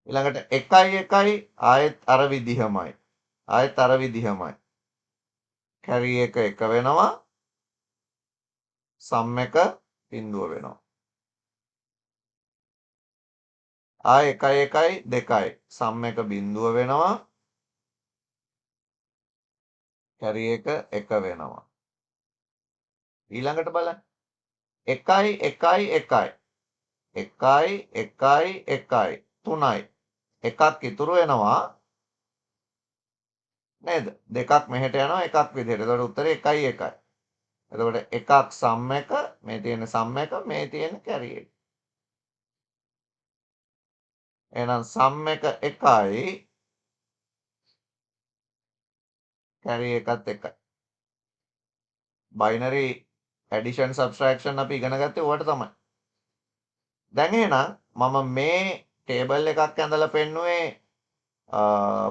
ඊළඟට 1 ආයෙත් අර විදිහමයි. ආයෙත් අර විදිහමයි. කැරි එක 1 වෙනවා. සම් එක බිඳුව වෙනවා. ආයෙ 1 2 සම් එක බිඳුව වෙනවා. කැරි එක 1 වෙනවා. ඊළඟට බලන්න 1 1 1 3යි එකක් ඉතුරු වෙනවා නේද? දෙකක් මෙහෙට යනවා එකක් විදිහට. එතකොට උත්තරේ 1 1. එතකොට එකක් සම් එක මේ තියෙන සම් එක මේ තියෙන කැරි එක. එහෙනම් සම් එක 1යි කැරි එකත් 1යි. බයිනරි ඇඩිෂන් සබ්ස්ට්‍රැක්ෂන් අපි ඉගෙන ගත්තේ ඕකට තමයි. දැන් එහෙනම් මම මේ ටේබල් එකක් ඇඳලා පෙන්නුවේ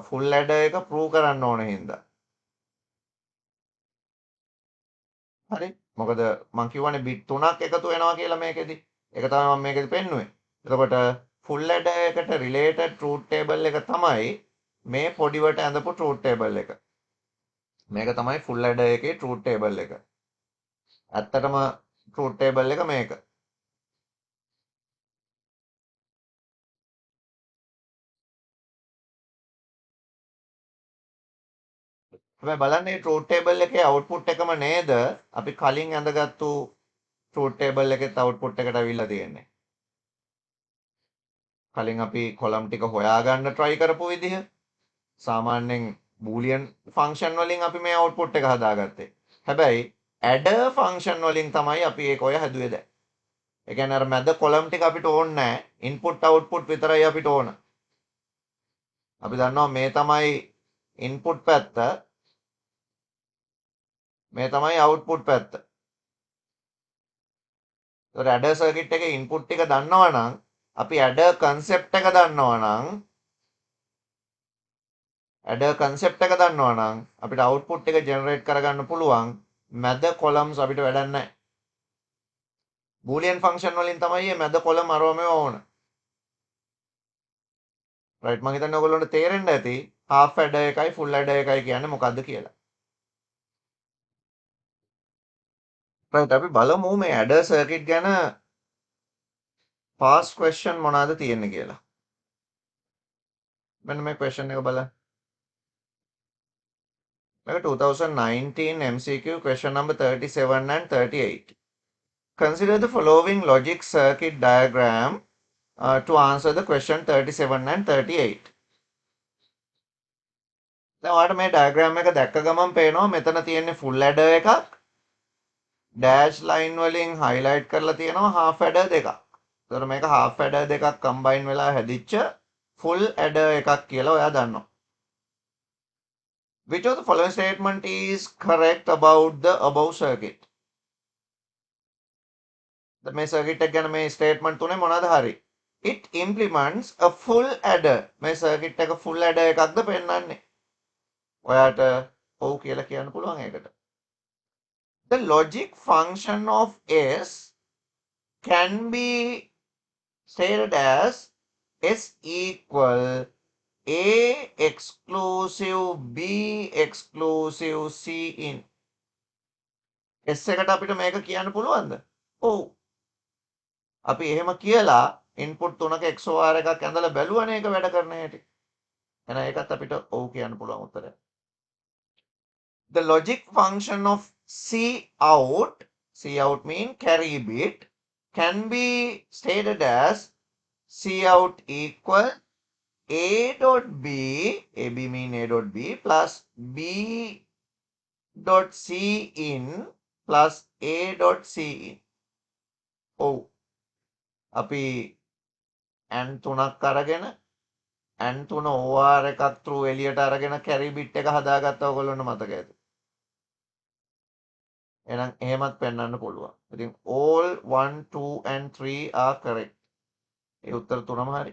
ෆුල් ඇඩර් එක ප්‍රූව් කරන්න ඕන හින්දා. හරි? මොකද මං කියවනේ බිට් 3ක් එකතු වෙනවා කියලා මේකෙදි. ඒක තමයි මම මේකෙදි පෙන්නුවේ. එතකොට ෆුල් ඇඩර් එකට රිලේටඩ් ට්‍රූත් ටේබල් එක තමයි මේ පොඩිවට ඇඳපු ට්‍රූත් ටේබල් එක. මේක තමයි ෆුල් ඇඩර් එකේ ට්‍රූත් ටේබල් එක. ඇත්තටම ට්‍රූත් ටේබල් එක මේක. හැබැයි බලන්න මේ ට්‍රූත් ටේබල් එකේ අවුට්පුට් එකම නේද අපි කලින් ඇඳගත්තු ට්‍රූත් ටේබල් එකෙත් අවුට්පුට් එකට අවිල්ලා තියෙන්නේ. කලින් අපි කොලම් ටික හොයාගන්න try කරපු විදිහ. සාමාන්‍යයෙන් බූලියන් ෆන්ක්ෂන් වලින් අපි මේ අවුට්පුට් එක හදාගත්තේ. හැබැයි ඇඩර් ෆන්ක්ෂන් වලින් තමයි අපි ඒක ඔය හැදුවේ දැන්. ඒ කියන්නේ අර මැද කොලම් ටික අපිට ඕනේ නැහැ. ඉන්පුට් අවුට්පුට් විතරයි අපිට ඕන. අපි දන්නවා මේ තමයි ඉන්පුට් පැත්ත. මේ තමයි අවුට්පුට් පැත්ත. ඒතර ඇඩර් සර්කිට් එකේ ඉන්පුට් ටික දන්නවනම් අපි ඇඩර් කන්සෙප්ට් එක දන්නවනම් අපිට අවුට්පුට් එක ජෙනරේට් කරගන්න පුළුවන්. මැද කොලම්ස් අපිට වැඩක් නැහැ. බූලියන් ෆන්ක්ෂන් වලින් තමයි මේ මැද කොලම් අරවම ඕන. රයිට් මම හිතන්නේ ඔයගොල්ලන්ට තේරෙන්න ඇති half adder එකයි full adder එකයි කියන්නේ මොකද්ද කියලා. රයිට් අපි බලමු මේ adder circuit ගැන past question මොනවාද තියෙන්නේ කියලා. මෙන්න මේ question එක බලන්න. මේක 2019 MCQ question number 37 and 38. Consider the following logic circuit diagram to answer the question 37 and 38. දැන් ඔයාලට මේ diagram එක දැක්ක ගමන් පේනවා මෙතන තියෙන්නේ full adder එකක් dash line වලින් highlight කරලා තියෙනවා half adder දෙකක්. ඒතර මේක half adder දෙකක් combine වෙලා හැදිච්ච full adder එකක් කියලා ඔයා දන්නවා. Which of the following statement is correct about the above circuit? මේ circuit එක ගැන මේ statement තුනේ මොනවාද හරි? It implements a full adder. මේ circuit එක full adder එකක්ද පෙන්වන්නේ. ඔයාට ඔව් කියලා කියන්න පුළුවන් ඒකට. The logic function of S can be stated as S equal A exclusive B exclusive C in. S එකට අපිට මේක කියන්න පුළුවන්ද? ඔව්. අපි එහෙම කියලා ඉන්පුට් තුනක XOR එකක් ඇඳලා බැලුවනේ ඒක වැඩ කරන හැටි. එහෙනම් ඒකත් අපිට ඔව් කියන්න පුළුවන් උත්තරය. The logic function of C out mean carry bit, can be stated as C out equal A dot B, AB mean A dot B plus B dot C in plus A dot C in. ඔව්. අපි n 3ක් අරගෙන n 3 OR එකක් through එළියට අරගෙන carry bit එක හදාගත්තා ඔයගොල්ලන්ට මතක ඇති. එහෙනම් එහෙමත් පෙන්වන්න පුළුවන්. ඉතින් all 1 2 and 3 are correct. ඒ උත්තර තුනම හරි.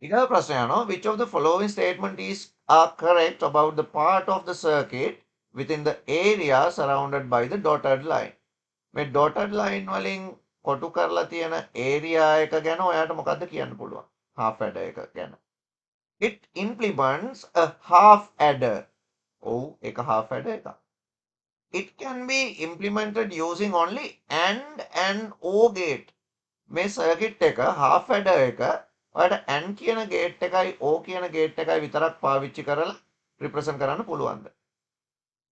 ඊගා ප්‍රශ්නය අහනවා which of the following statement is are correct about the part of the circuit within the area surrounded by the dotted line. මේ dotted line වලින් කොටු කරලා තියෙන ඒරියා එක ගැන ඔයාට මොකද්ද කියන්න පුළුවන්? half adder එක ගැන. It implements a half adder. ඔව් ඒක half adder එකක්. It can be implemented using only and or gate. මේ සර්කිට් එක half adder එක ඔයාලට and කියන ගේට් එකයි o කියන ගේට් එකයි විතරක් පාවිච්චි කරලා රිප්‍රසන්ට් කරන්න පුළුවන්ද?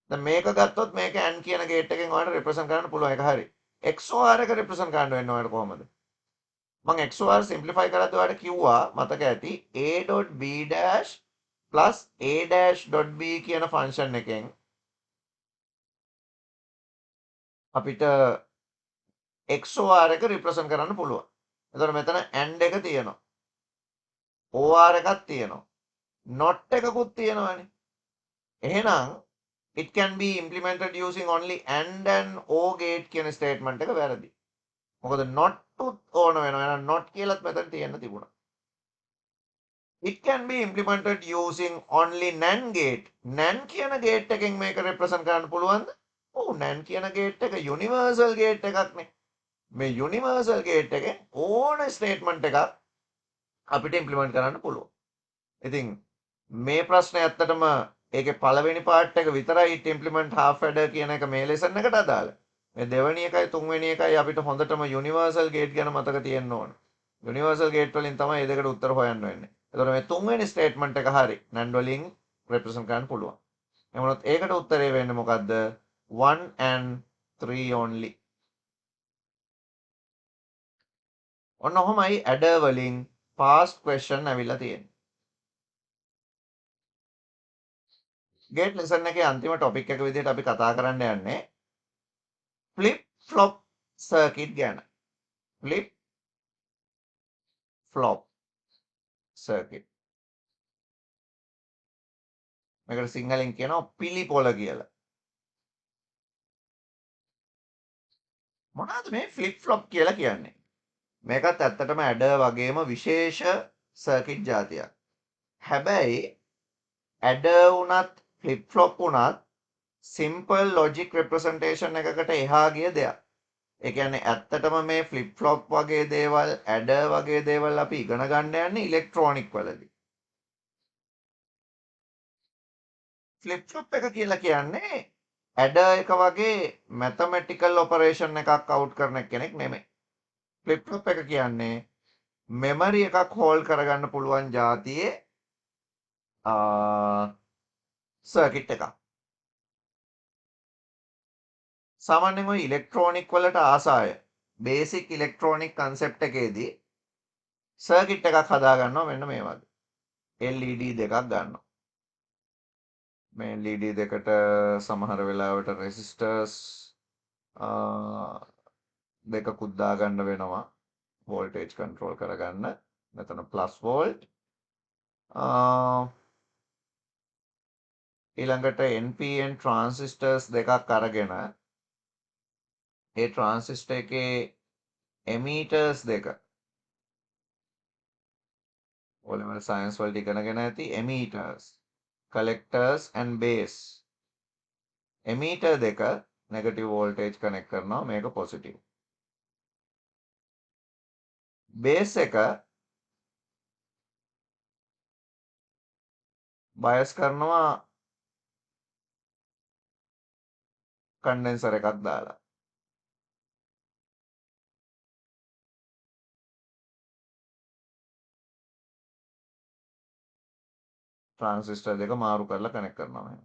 දැන් මේක ගත්තොත් මේක and කියන ගේට් එකෙන් ඔයාලට රිප්‍රසන්ට් කරන්න පුළුවන්. ඒක හරි. XOR එක රිප්‍රසන්ට් කරන්න වෙන්නේ ඔයාලට කොහොමද? මම XOR සිම්ප්ලිෆයි කරද්දී ඔයාලට කිව්වා මතක ඇති a.b dash plus a dash dot b කියන ෆන්ක්ෂන් එකෙන් අපිට XOR එක රිප්‍රසන්ට් කරන්න පුළුවන්. එතකොට මෙතන AND එක තියෙනවා. OR එකක් තියෙනවා. not එකකුත් තියෙනවානේ. එහෙනම් it can be implemented using only and or gate කියන ස්ටේට්මන්ට් එක වැරදි. මොකද not උත් ඕන වෙනවා. එහෙනම් not කියලාත් මෙතන තියෙන්න තිබුණා. It can be implemented using only NAND gate. NAND කියන ගේට් එකෙන් මේක represent කරන්න පුළුවන්ද? ඔව් NAND කියන ගේට් එක universal gate එකක්නේ. මේ universal gate එකෙන් ඕන ස්ටේට්මන්ට් එකක් අපිට implement කරන්න පුළුවන්. ඉතින් මේ ප්‍රශ්නේ ඇත්තටම ඒකේ පළවෙනි පාර්ට් එක විතරයි it implement half adder කියන එක මේ ලෙසන් එකට අදාළ. මේ දෙවෙනි එකයි තුන්වෙනි එකයි අපිට හොඳටම universal gate ගැන මතක තියෙන්න ඕන. universal gate වලින් තමයි මේ දෙකට උත්තර හොයන්න වෙන්නේ. එතකොට මේ තුන්වෙනි ස්ටේට්මන්ට් එක හරි. NAND වලින් represent කරන්න පුළුවන්. එමුණොත් ඒකට උත්තරේ වෙන්නේ මොකද්ද? 1 and 3 only. ඔන්න ඔහොමයි adder වලින් past question ඇවිල්ලා තියෙන්නේ. ගේට් ලෙසන් එකේ අන්තිම ටොපික් එක විදිහට අපි කතා කරන්න යන්නේ flip flop circuit ගැන. flip flop circuit. මේකට සිංහලෙන් කියනවා පිලිපොළ කියලා. මොනවද මේ flip flop කියලා කියන්නේ? මේකත් ඇත්තටම ඇඩර් වගේම විශේෂ සර්කිට් જાතියක්. හැබැයි ඇඩර් වුණත් flip flop වුණත් simple logic representation එකකට එහා ගිය දෙයක්. ඒ කියන්නේ ඇත්තටම මේ flip flop වගේ දේවල් ඇඩර් වගේ දේවල් අපි ඉගෙන ගන්න යන්නේ ඉලෙක්ට්‍රොනික වලදී. flip flop එක කියලා කියන්නේ ඇඩර් එක වගේ mathematical operation එකක් out කරන කෙනෙක් නෙමෙයි. flip flop එක කියන්නේ memory එකක් hold කරගන්න පුළුවන් જાතියේ සර්කිට් එකක්. සාමාන්‍යයෙන් ඔය ඉලෙක්ට්‍රොනික වලට ආසාය බේසික් ඉලෙක්ට්‍රොනික කන්සෙප්ට් එකේදී සර්කිට් එකක් හදා ගන්නවා මෙන්න මේ වගේ LED දෙකක් ගන්නවා. මේ LED දෙකට සමහර වෙලාවට රෙසිස්ටර්ස් දෙකකුත් දාගන්න වෙනවා වෝල්ටේජ් කන්ට්‍රෝල් කරගන්න. මෙතන ප්ලස් වෝල්ට් ඊළඟට NPN ට්‍රාන්සිස්ටර්ස් දෙකක් අරගෙන ඒ ට්‍රාන්සිස්ටර් එකේ එමීටර්ස් දෙක O-level science වලට ඉගෙනගෙන ඇති එමීටර්ස් collectors and base එමීටර් දෙක නෙගටිව් වෝල්ටේජ් කනෙක්ට් කරනවා මේක පොසිටිව්. බේස් එක බයස් කරනවා කන්ඩෙන්සර් එකක් දාලා. ට්‍රාන්සිස්ටර් දෙක මාරු කරලා කනෙක්ට් කරනවා මෙහෙම.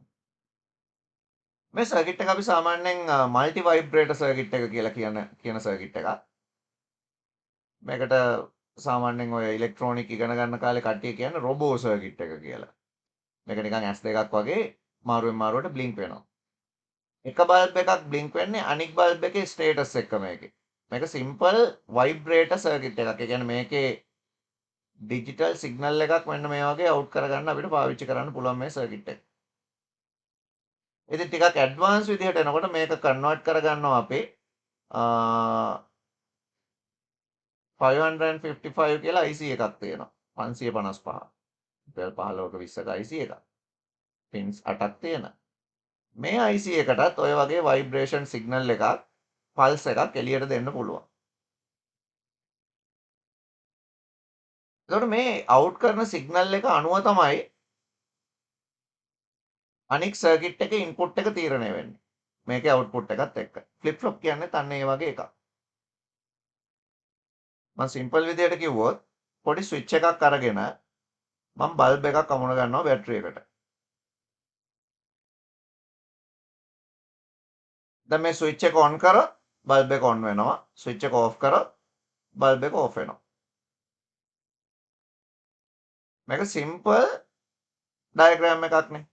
මේ සර්කිට් එක අපි සාමාන්‍යයෙන් මල්ටි වයිබ්‍රේටර් සර්කිට් එක කියලා කියන සර්කිට් එකක්. මේකට සාමාන්‍යයෙන් ඔය ඉලෙක්ට්‍රොනික ඉගෙන ගන්න කාලේ කට්ටිය කියන්නේ රොබෝ සර්කිට් එක කියලා. මේක නිකන් S දෙකක් වගේ මාරුවෙන් මාරුවට බ්ලින්ක් වෙනවා. එක බල්බ් එකක් බ්ලින්ක් වෙන්නේ අනික් බල්බ් එකේ ස්ටේටස් එක මේකේ. මේක සිම්පල් වයිබ්‍රේටර් සර්කිට් එකක්. ඒ කියන්නේ මේකේ ඩිජිටල් සිග්නල් එකක් මෙන්න මේ වගේ අවුට් කරගන්න අපිට පාවිච්චි කරන්න පුළුවන් මේ සර්කිට් එක. ඉතින් ටිකක් ඇඩ්වාන්ස් විදිහට එනකොට මේක කන්වර්ට් කරගන්නවා අපි 555 කියලා IC එකක් තියෙනවා. 555. රුපියල් 15ක 20ක IC එකක්. පින්ස් 8ක් තියෙන. මේ IC එකටත් ඔය වගේ ভাইබ්‍රේෂන් සිග්නල් එකක් පල්ස් එකක් එළියට දෙන්න පුළුවන්. එතකොට මේ අවුට් කරන සිග්නල් එක අනුව තමයි අනික් සර්කිට් එකේ ඉන්පුට් එක තීරණය වෙන්නේ. මේකේ අවුට්පුට් එකත් එක්ක. ෆ්ලිප් ෆ්ලොප් කියන්නේ අන්න ඒ වගේ එකක්. මම සිම්පල් විදියට කිව්වොත් පොඩි ස්විච් එකක් අරගෙන මම බල්බ් එකක් අමුණ ගන්නවා බැටරි එකට. දැන් මේ ස්විච් එක ඔන් කරොත් බල්බ් එක ඔන් වෙනවා. ස්විච් එක ඕෆ් කරොත් බල්බ් එක ඕෆ් වෙනවා. මේක සිම්පල් ඩයග්‍රෑම් එකක්නේ.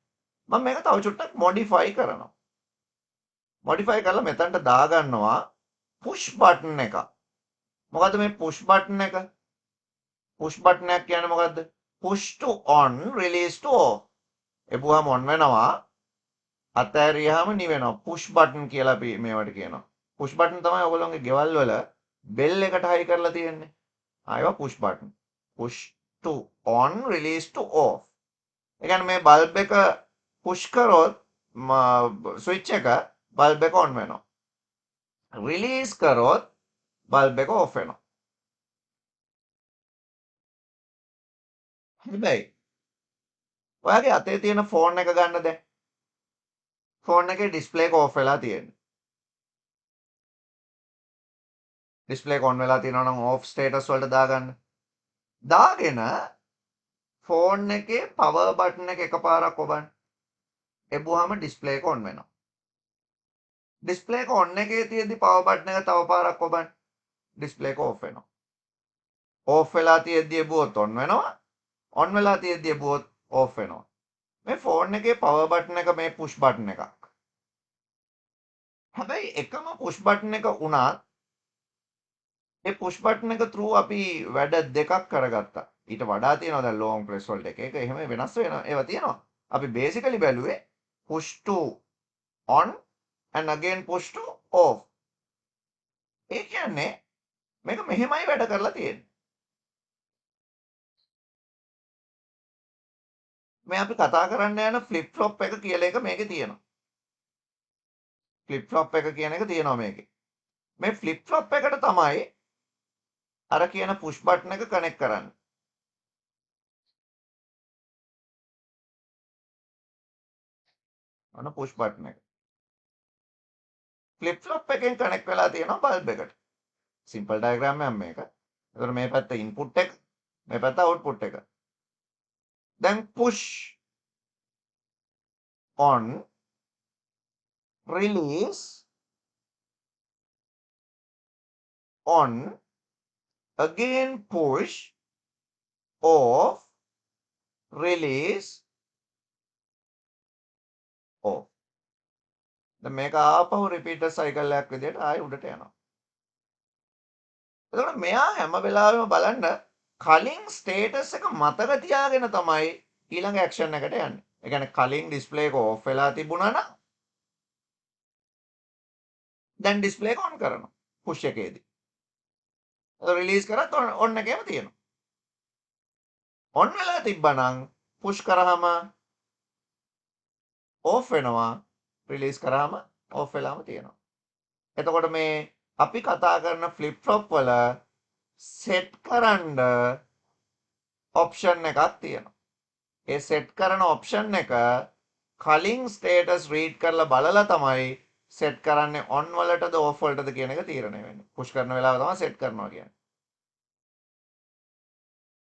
මම මේක තව චුට්ටක් මොඩිෆයි කරනවා. මොඩිෆයි කරලා මෙතනට දාගන්නවා පුෂ් බටන් එක. මොකද්ද මේ පුෂ් බටන් එක? පුෂ් බටන් එක කියන්නේ මොකද්ද? push to on release to off. එපුවාම on වෙනවා. අතෑරියාම නිවෙනවා. push button කියලා අපි මේවට කියනවා. push button තමයි ඔයගොල්ලෝගේ ගෙවල් වල බෙල් එකට හයි කරලා තියෙන්නේ. ආයවා push button. push to on release to off. ඒ කියන්නේ මේ බල්බ් එක push කරොත් ස්විච් එක බල්බ් එක on වෙනවා. රිලීස් කරොත් බල්බ් එක off වෙනවා. හැබැයි ඔයාගේ අතේ තියෙන ෆෝන් එක ගන්න දැන්. ෆෝන් එකේ ඩිස්ප්ලේ එක off වෙලා තියෙන්නේ. ඩිස්ප්ලේ එක on වෙලා තියෙනවා නම් off status වලට දාගන්න. දාගෙන ෆෝන් එකේ power button එක එකපාරක් ඔබන්න. එබුවාම ඩිස්ප්ලේ එක on වෙනවා. ඩිස්ප්ලේ එක on එකේ තියෙද්දි power button එක තව පාරක් ඔබන්න. ඩිස්ප්ලේ එක off වෙනවා. off වෙලා තියෙද්දි එබුවොත් on වෙනවා. on වෙලා තියෙද්දි එබුවොත් off වෙනවා. මේ ෆෝන් එකේ power button එක මේ push button එකක්. හැබැයි එකම push button එක උනත් ඒ push button එක through අපි වැඩ දෙකක් කරගත්තා. ඊට වඩා තියෙනවා දැන් long press වලට එක එහෙම වෙනස් වෙන ඒවා තියෙනවා. අපි basically බැලුවේ push to on and again push to off. ඒ කියන්නේ මේක මෙහෙමයි වැඩ කරලා තියෙන්නේ. මේ අපි කතා කරන්න යන flip flop එක කියලා එක මේකේ තියෙනවා. flip flop එක කියන එක තියෙනවා මේකේ. මේ flip flop එකට තමයි අර කියන push button එක කනෙක්ට් කරන්නේ. ඔන්න push button එක. flip flop එකෙන් කනෙක්ට් වෙලා තියෙනවා බල්බ් එකට. සිම්පල් ඩයග්‍රෑම් එකක් මේක. එතකොට මේ පැත්ත ඉන්පුට් එක, මේ පැත්ත අවුට්පුට් එක. දැන් push on release on again push off release off. දැන් මේක ආපහු රිපීටර් සයිකල් එකක් විදිහට ආයෙ උඩට යනවා. එතකොට මෙයා හැම වෙලාවෙම බලන්න කලින් ස්ටේටස් එක මතක තියාගෙන තමයි ඊළඟ ඇක්ෂන් එකට යන්නේ. ඒ කියන්නේ කලින් ඩිස්ප්ලේ එක ඕෆ් වෙලා තිබුණා නම් දැන් ඩිස්ප්ලේ එක ඔන් කරනවා පුෂ් එකේදී. රිලීස් කරත් ඔන්න එකේම තියෙනවා. ඔන් වෙලා තිබ්බනම් පුෂ් කරාම ඕෆ් වෙනවා. රිලීස් කරාම ඕෆ් වෙලාම තියෙනවා. එතකොට මේ අපි කතා කරන ෆ්ලිප් ෆ්ලොප් වල සෙට් කරන්න ඔප්ෂන් එකක් තියෙනවා. ඒ සෙට් කරන ඔප්ෂන් එක කලින් ස්ටේටස් රීඩ් කරලා බලලා තමයි සෙට් කරන්නේ ඔන් වලටද ඕෆ් වලටද කියන එක තීරණය වෙන්නේ. පුෂ් කරන වෙලාව තමයි සෙට් කරනවා කියන්නේ.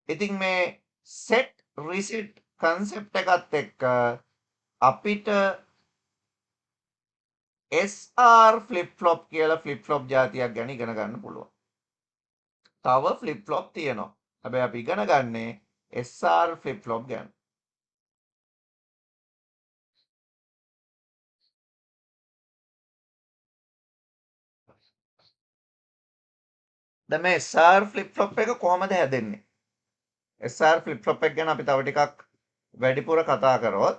ඉතින් මේ සෙට් රිසෙට් කන්සෙප්ට් එකත් එක්ක අපිට SR ෆ්ලිප් ෆ්ලොප් කියලා ෆ්ලිප් ෆ්ලොප් જાතියක් ගැන ඉගෙන ගන්න පුළුවන්. තව ෆ්ලිප් ෆ්ලොප් තියෙනවා. හැබැයි අපි ඉගෙන ගන්නේ SR ෆ්ලිප් ෆ්ලොප් ගැන. දැන් මේ SR ෆ්ලිප් ෆ්ලොප් එක කොහොමද හැදෙන්නේ? SR ෆ්ලිප් ෆ්ලොප් එක ගැන අපි තව ටිකක් වැඩිපුර කතා කරොත්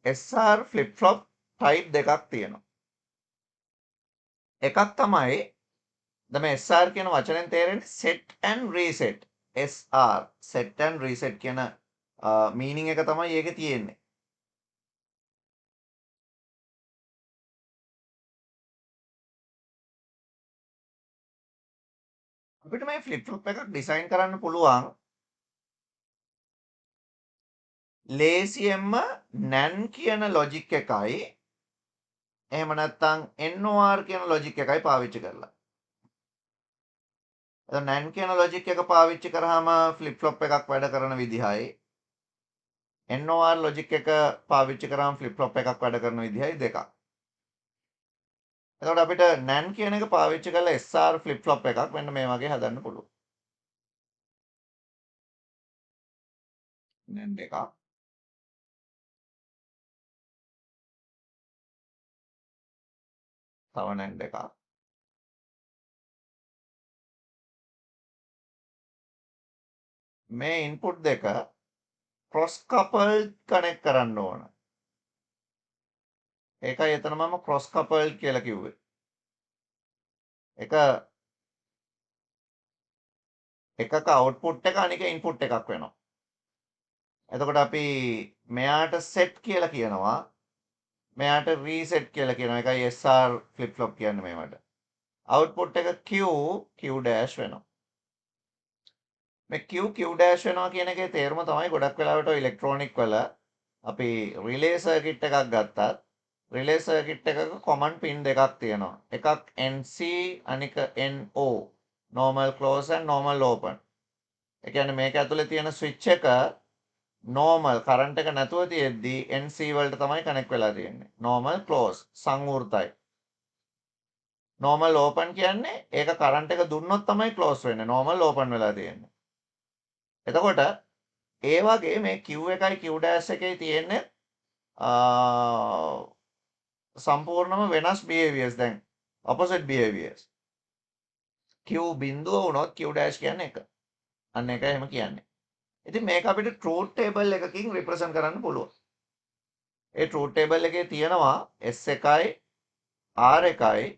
SR ෆ්ලිප් ෆ්ලොප් ටයිප් දෙකක් තියෙනවා. එකක් තමයි දැන් මේ SR කියන වචනෙන් තේරෙන්නේ set and reset. SR set and reset කියන මීනින් එක තමයි ඒකේ තියෙන්නේ. අපිට මේ ෆ්ලිප් ෆ්ලොප් එකක් ඩිසයින් කරන්න පුළුවන් ලේසියෙන්ම NAND කියන ලොජික් එකයි එහෙම නැත්නම් NOR කියන ලොජික් එකයි පාවිච්චි කරලා. එතකොට NAND කියන ලොජික් එක පාවිච්චි කරාම ෆ්ලිප් ෆ්ලොප් එකක් වැඩ කරන විදිහයි NOR ලොජික් එක පාවිච්චි කරාම ෆ්ලිප් ෆ්ලොප් එකක් වැඩ කරන විදිහයි දෙකක්. එතකොට අපිට NAND කියන එක පාවිච්චි කරලා SR ෆ්ලිප් ෆ්ලොප් එකක් මෙන්න මේ වගේ හදන්න පුළුවන්. NAND එකක් තව NAND එකක් මේ ඉන්පුට් දෙක ක්‍රොස් කපල්ඩ් කනෙක්ට් කරන්න ඕන. ඒකයි එතන මම ක්‍රොස් කපල්ඩ් කියලා කිව්වේ. එකක අවුට්පුට් එක අනික ඉන්පුට් එකක් වෙනවා. එතකොට අපි මෙයාට සෙට් කියලා කියනවා. මෙයාට රීසෙට් කියලා කියනවා. ඒකයි SR ෆ්ලිප් ෆ්ලොප් කියන්නේ මේවට. අවුට්පුට් එක Q dash වෙනවා. මේ Q dash වෙනවා කියන එකේ තේරුම තමයි ගොඩක් වෙලාවට ඔය ඉලෙක්ට්‍රොනික වල අපි රිලේ සර්කිට් එකක් ගත්තත් රිලේ සර්කිට් එකක කොමන් පින් දෙකක් තියෙනවා. එකක් NC අනික NO normal close and normal open. ඒ කියන්නේ මේක ඇතුලේ තියෙන ස්විච් එක normal කරන්ට් එක නැතුව තියෙද්දි NC වලට තමයි කනෙක්ට් වෙලා තියෙන්නේ. normal close සංවෘතයි. normal open කියන්නේ ඒක කරන්ට් එක දුන්නොත් තමයි close වෙන්නේ. normal open වෙලා තියෙන්නේ. එතකොට ඒ වගේ මේ Q එකයි Q dash එකේ තියෙන්නේ සම්පූර්ණම වෙනස් behaviors දැන් opposite behaviors. Q බිඳුව වුණොත් Q dash කියන්නේ එක. අන්න එක එහෙම කියන්නේ. ඉතින් මේක අපිට truth table එකකින් represent කරන්න පුළුවන්. ඒ truth table එකේ තියෙනවා S එකයි R එකයි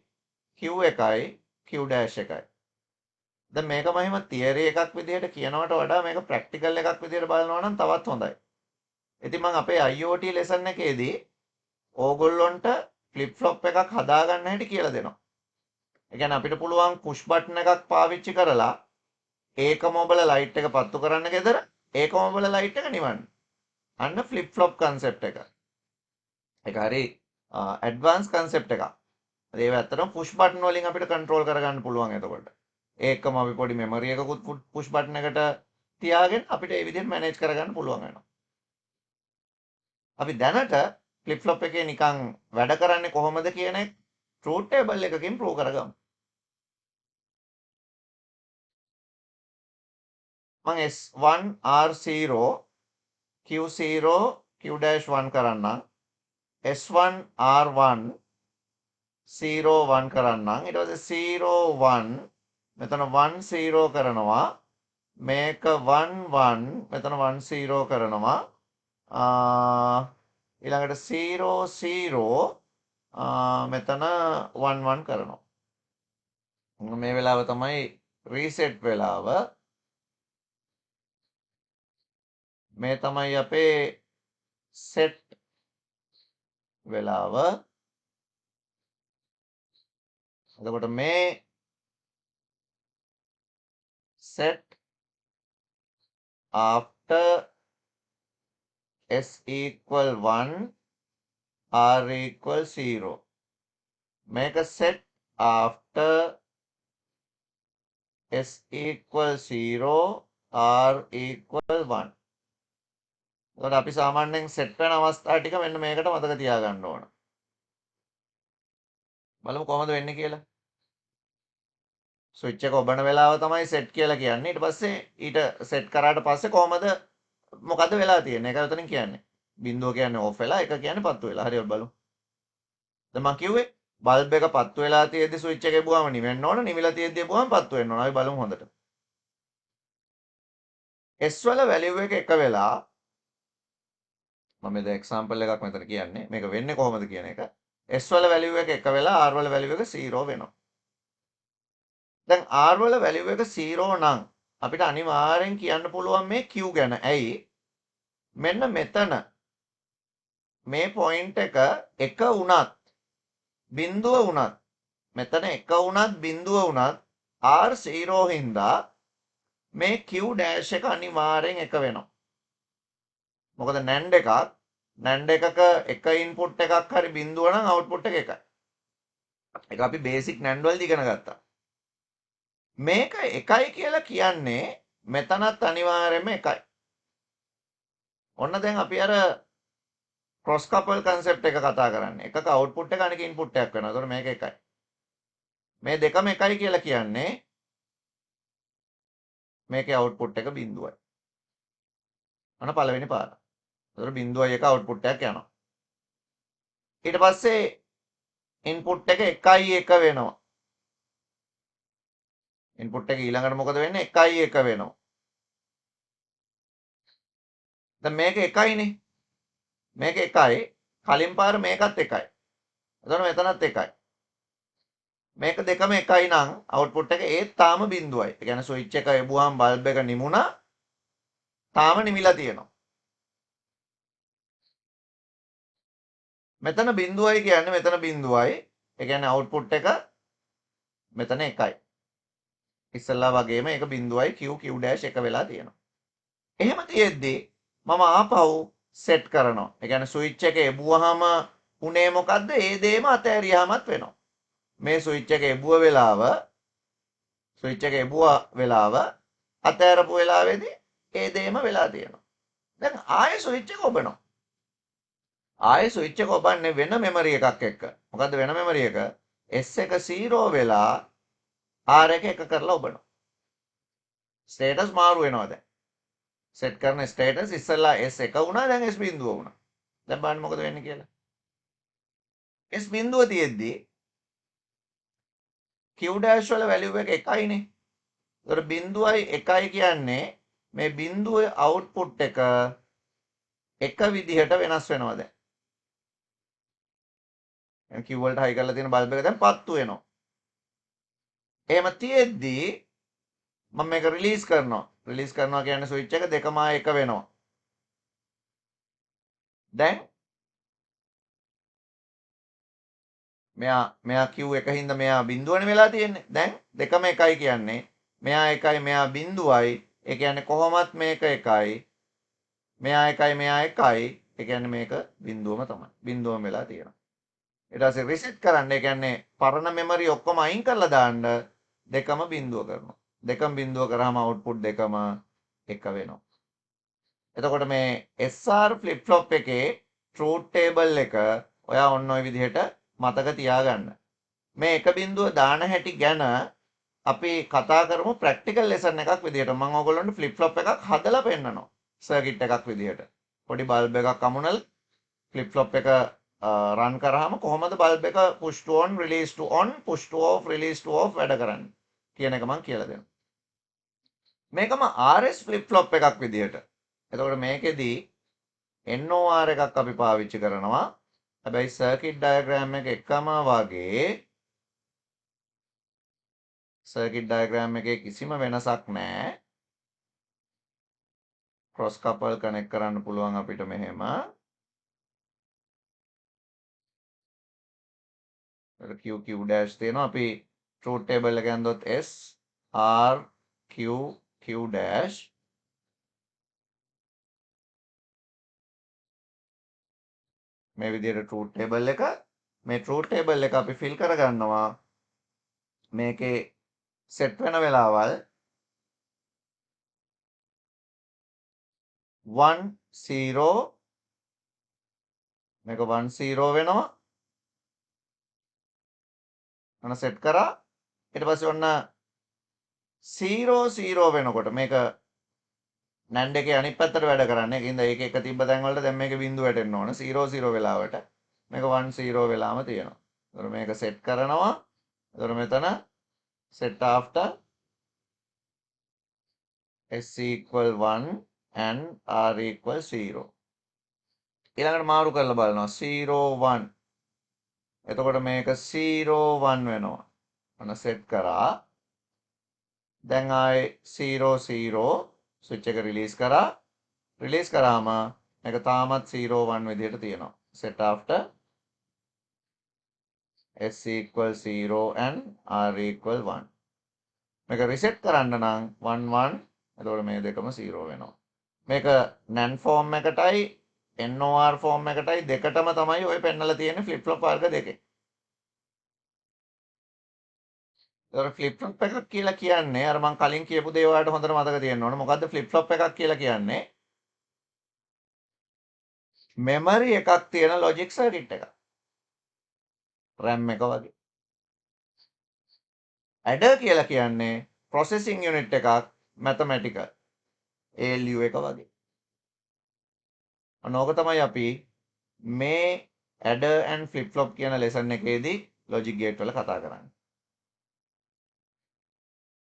Q එකයි Q dash එකයි. දැන් මේක මම තියරි එකක් විදිහට කියනවට වඩා මේක ප්‍රැක්ටිකල් එකක් විදිහට බලනවා නම් තවත් හොඳයි. ඉතින් මම අපේ IoT lesson එකේදී ඕගොල්ලොන්ට ෆ්ලිප් ෆ්ලොප් එකක් හදාගන්න හැටි කියලා දෙනවා. ඒ කියන්නේ අපිට පුළුවන් පුෂ් බටන් එකක් පාවිච්චි කරලා ඒකම ඔබලා ලයිට් එක පත්තු කරන්න ගෙදර ඒකම ඔබලා ලයිට් එක නිවන්න. අන්න ෆ්ලිප් ෆ්ලොප් කන්සෙප්ට් එක. ඒක හරි ඇඩ්වාන්ස් කන්සෙප්ට් එකක්. ඒව ඇත්තටම පුෂ් බටන් වලින් අපිට කන්ට්‍රෝල් කරගන්න පුළුවන් එතකොට. ඒකම අපි පොඩි මෙමරි එකකුත් පුෂ් බටන් එකට තියාගෙන අපිට ඒ විදිහට මැනේජ් කරගන්න පුළුවන් වෙනවා. අපි දැනට ෆ්ලිප් ෆ්ලොප් එකේ නිකන් වැඩ කරන්නේ කොහොමද කියන එක ට්‍රූත් ටේබල් එකකින් ප්‍රූව් කරගමු. මම S1 R0 Q0 Q-1 කරන්නම්. S1 R1 0 1 කරන්නම්. ඊට පස්සේ 0 1 මෙතන 1 0 කරනවා. මේක 1 1 මෙතන 1 0 කරනවා. ඊළඟට 0 0 මෙතන 1 1 කරනවා. මේ වෙලාව තමයි රීසෙට් වෙලාව. මේ තමයි අපේ සෙට් වෙලාව. එතකොට මේ set after s equal 1 r equal 0. Make a set after s equal 0 r equal 1. එතකොට අපි සාමාන්‍යයෙන් සෙට් වෙන අවස්ථා ටික මෙන්න මේකට මතක තියාගන්න ඕන. බලමු කොහොමද වෙන්නේ කියලා. ස්විච් එක ඔබන වෙලාව තමයි සෙට් කියලා කියන්නේ. ඊට පස්සේ ඊට සෙට් කරාට පස්සේ කොහොමද මොකද වෙලා තියෙන්නේ? ඒක උතනින් කියන්නේ. බිඳුව කියන්නේ ඕෆ් වෙලා, එක කියන්නේ පත්තු වෙලා. හරි බලමු. දැන් මම කිව්වේ බල්බ් එක පත්තු වෙලා තියෙද්දි ස්විච් එක එබුවාම නිවෙන්න ඕන. නිවිලා තියෙද්දි එබුවාම පත්තු වෙන්න ඕන. අපි බලමු හොඳට. S වල වැලියු එක වෙලා මම දැන් එක්සැම්පල් එකක් මෙතන කියන්නේ. මේක වෙන්නේ කොහොමද කියන එක. S වල වැලියු එක වෙලා R වල වැලියු එක 0 වෙනවා. දැන් R වල වැලියු එක 0 නම් අපිට අනිවාර්යෙන් කියන්න පුළුවන් මේ Q ගැන. ඇයි? මෙන්න මෙතන මේ පොයින්ට් එක වුණත් බිඳුව වුණත් මෙතන එක වුණත් බිඳුව වුණත් R 0 හින්දා මේ Q dash එක අනිවාර්යෙන් එක වෙනවා. මොකද NAND එකක එක ඉන්පුට් එකක් හරි බිඳුව නම් අවුට්පුට් එක එකයි. ඒක අපි බේසික් NAND වලදී ඉගෙන ගත්තා. මේක එකයි කියලා කියන්නේ මෙතනත් අනිවාර්යයෙන්ම එකයි. ඔන්න දැන් අපි අර ක්‍රොස් කපල් කන්සෙප්ට් එක කතා කරන්නේ. එකක අවුට්පුට් එක අනික ඉන්පුට් එකක් වෙනවා. ඒතකොට මේක එකයි. මේ දෙකම එකයි කියලා කියන්නේ මේකේ අවුට්පුට් එක බිඳුවයි. අන්න පළවෙනි පාර. ඒතකොට බිඳුවයි එක අවුට්පුට් එකක් යනවා. ඊට පස්සේ ඉන්පුට් එක 1 වෙනවා. ඉන්පුට් එක ඊළඟට මොකද වෙන්නේ? 1 වෙනවා. දැන් මේක එකයිනේ. මේක එකයි. කලින් පාර මේකත් එකයි. එතකොට මෙතනත් එකයි. මේක දෙකම එකයි නම් අවුට්පුට් එක ඒත් තාම බිඳුවයි. ඒ කියන්නේ ස්විච් එක එබුවාම බල්බ් එක නිමුණා. තාම නිමිලා තියෙනවා. මෙතන බිඳුවයි කියන්නේ මෙතන බිඳුවයි. ඒ කියන්නේ අවුට්පුට් එක මෙතන එකයි. ඉස්සල්ලා වගේම ඒක බිඳුවයි Q එක වෙලා තියෙනවා. එහෙම තියෙද්දි මම ආපහු සෙට් කරනවා. ඒ කියන්නේ ස්විච් එක එබුවාම උනේ මොකද්ද? ඒ දේම අතෑරියාමත් වෙනවා. මේ ස්විච් එක එබුව වෙලාව අතෑරපු වෙලාවේදී ඒ දේම වෙලා තියෙනවා. දැන් ආයෙ ස්විච් එක ඔබනවා. ආයෙ ස්විච් එක ඔබන්නේ වෙන මෙමරි එකක් එක්ක. මොකද්ද වෙන මෙමරි එක? S එක 0 වෙලා R එක කරලා ඔබනවා. ස්ටේටස් මාරු වෙනවා දැන්. සෙට් කරන ස්ටේටස් ඉස්සෙල්ලා S එක වුණා දැන් S බිඳුව වුණා. දැන් බලන්න මොකද වෙන්නේ කියලා. S බිඳුව තියෙද්දි Q dash වල වැලියු එක එකයිනේ. ඒතර බිඳුවයි එකයි කියන්නේ මේ බිඳුවේ අවුට්පුට් එක විදිහට වෙනස් වෙනවා දැන්. Q වලට හයි කරලා තියෙන බල්බ් එක දැන් පත්තු වෙනවා. එහෙම තියෙද්දි මම මේක රිලීස් කරනවා. රිලීස් කරනවා කියන්නේ ස්විච් එක දෙකම එක වෙනවා. දැන් මෙයා Q එක හින්දා මෙයා බිඳුවනේ වෙලා තියෙන්නේ. දැන් දෙකම එකයි කියන්නේ මෙයා එකයි මෙයා බිඳුවයි. ඒ කියන්නේ කොහොමත් මේක එකයි. මෙයා එකයි මෙයා එකයි. ඒ කියන්නේ මේක බිඳුවම තමයි. බිඳුවම වෙලා තියෙනවා. ඊට පස්සේ රිසෙට් කරන්න. ඒ කියන්නේ පරණ මෙමරි ඔක්කොම අයින් කරලා දාන්න දෙකම බිඳුව කරනවා. දෙකම බිඳුව කරාම අවුට්පුට් දෙකම එක වෙනවා. එතකොට මේ SR ෆ්ලිප් ෆ්ලොප් එකේ ට්‍රූත් ටේබල් එක ඔයා ඔන්න ඔය විදිහට මතක තියාගන්න. මේ එක බිඳුව දාන හැටි ගැන අපි කතා කරමු ප්‍රැක්ටිකල් ලෙසන් එකක් විදිහට. මම ඔයගොල්ලන්ට ෆ්ලිප් ෆ්ලොප් එකක් හදලා පෙන්නනවා. සර්කිට් එකක් විදිහට. පොඩි බල්බ් එකක් අමුණලා ෆ්ලිප් ෆ්ලොප් එක රන් කරාම කොහොමද බල්බ් එක push to on release to on push to off release to off වැඩ කරන්නේ කියන එක මම කියලා දෙනවා. මේකම RS ෆ්ලිප් ෆ්ලොප් එකක් විදිහට. එතකොට මේකෙදී NOR එකක් අපි පාවිච්චි කරනවා. හැබැයි සර්කිට් ඩයග්‍රෑම් එක එකම වගේ සර්කිට් ඩයග්‍රෑම් එකේ කිසිම වෙනසක් නැහැ. ක්‍රොස් කපල් කනෙක්ට් කරන්න පුළුවන් අපිට මෙහෙම. QQ dash තියෙනවා. අපි truth table එක ඇඳොත් S R Q dash මේ විදිහට truth table එක මේ truth table එක අපි fill කරගන්නවා. මේකේ set වෙන වෙලාවල් 1 0 මේක 1 0 වෙනවා. අන්න set කරා. ඊට පස්සේ ඔන්න 0 0 වෙනකොට මේක NAND එකේ අනිත් පැත්තට වැඩ කරන්නේ. ඒකින්ද ඒක එක තිබ්බ තැන් වලට දැන් මේක බිඳුව වැටෙන්න ඕන. 0 0 වෙලාවට මේක 1 0 වෙලාම තියෙනවා. ඒතර මේක set කරනවා. ඒතර මෙතන set after S equal 1 and R equal 0. ඊළඟට මාරු කරලා බලනවා 0 1. එතකොට මේක 0 1 වෙනවා. අන්න set කරා. දැන් ආයේ 0 0 ස්විච් එක රිලීස් කරා. රිලීස් කරාම මේක තාමත් 0 1 විදිහට තියෙනවා. set after S equal 0 and R equal 1. මේක රිසෙට් කරන්න නම් 1 1 එතකොට මේ දෙකම 0 වෙනවා. මේක NAND ෆෝම් එකටයි NOR ෆෝම් එකටයි දෙකටම තමයි ඔය පෙන්නලා තියෙන්නේ ෆ්ලිප් ෆ්ලොප් වර්ග දෙකේ. ඒතර ෆ්ලිප් ෆ්ලොප් එකක් කියලා කියන්නේ අර මම කලින් කියපු දේ ඔයාලට හොඳට මතක තියෙන්න ඕනේ. මොකද්ද ෆ්ලිප් ෆ්ලොප් එකක් කියලා කියන්නේ? මෙමරි එකක් තියෙන ලොජික් සර්කිට් එකක්. RAM එක වගේ. ඇඩර් කියලා කියන්නේ ප්‍රොසෙසිං යුනිට් එකක් මැතමැටිකල් ALU එක වගේ. අනෝක තමයි අපි මේ ඇඩර් ඇන්ඩ් ෆ්ලිප් ෆ්ලොප් කියන ලෙසන් එකේදී ලොජික් ගේට් වල කතා කරන්නේ.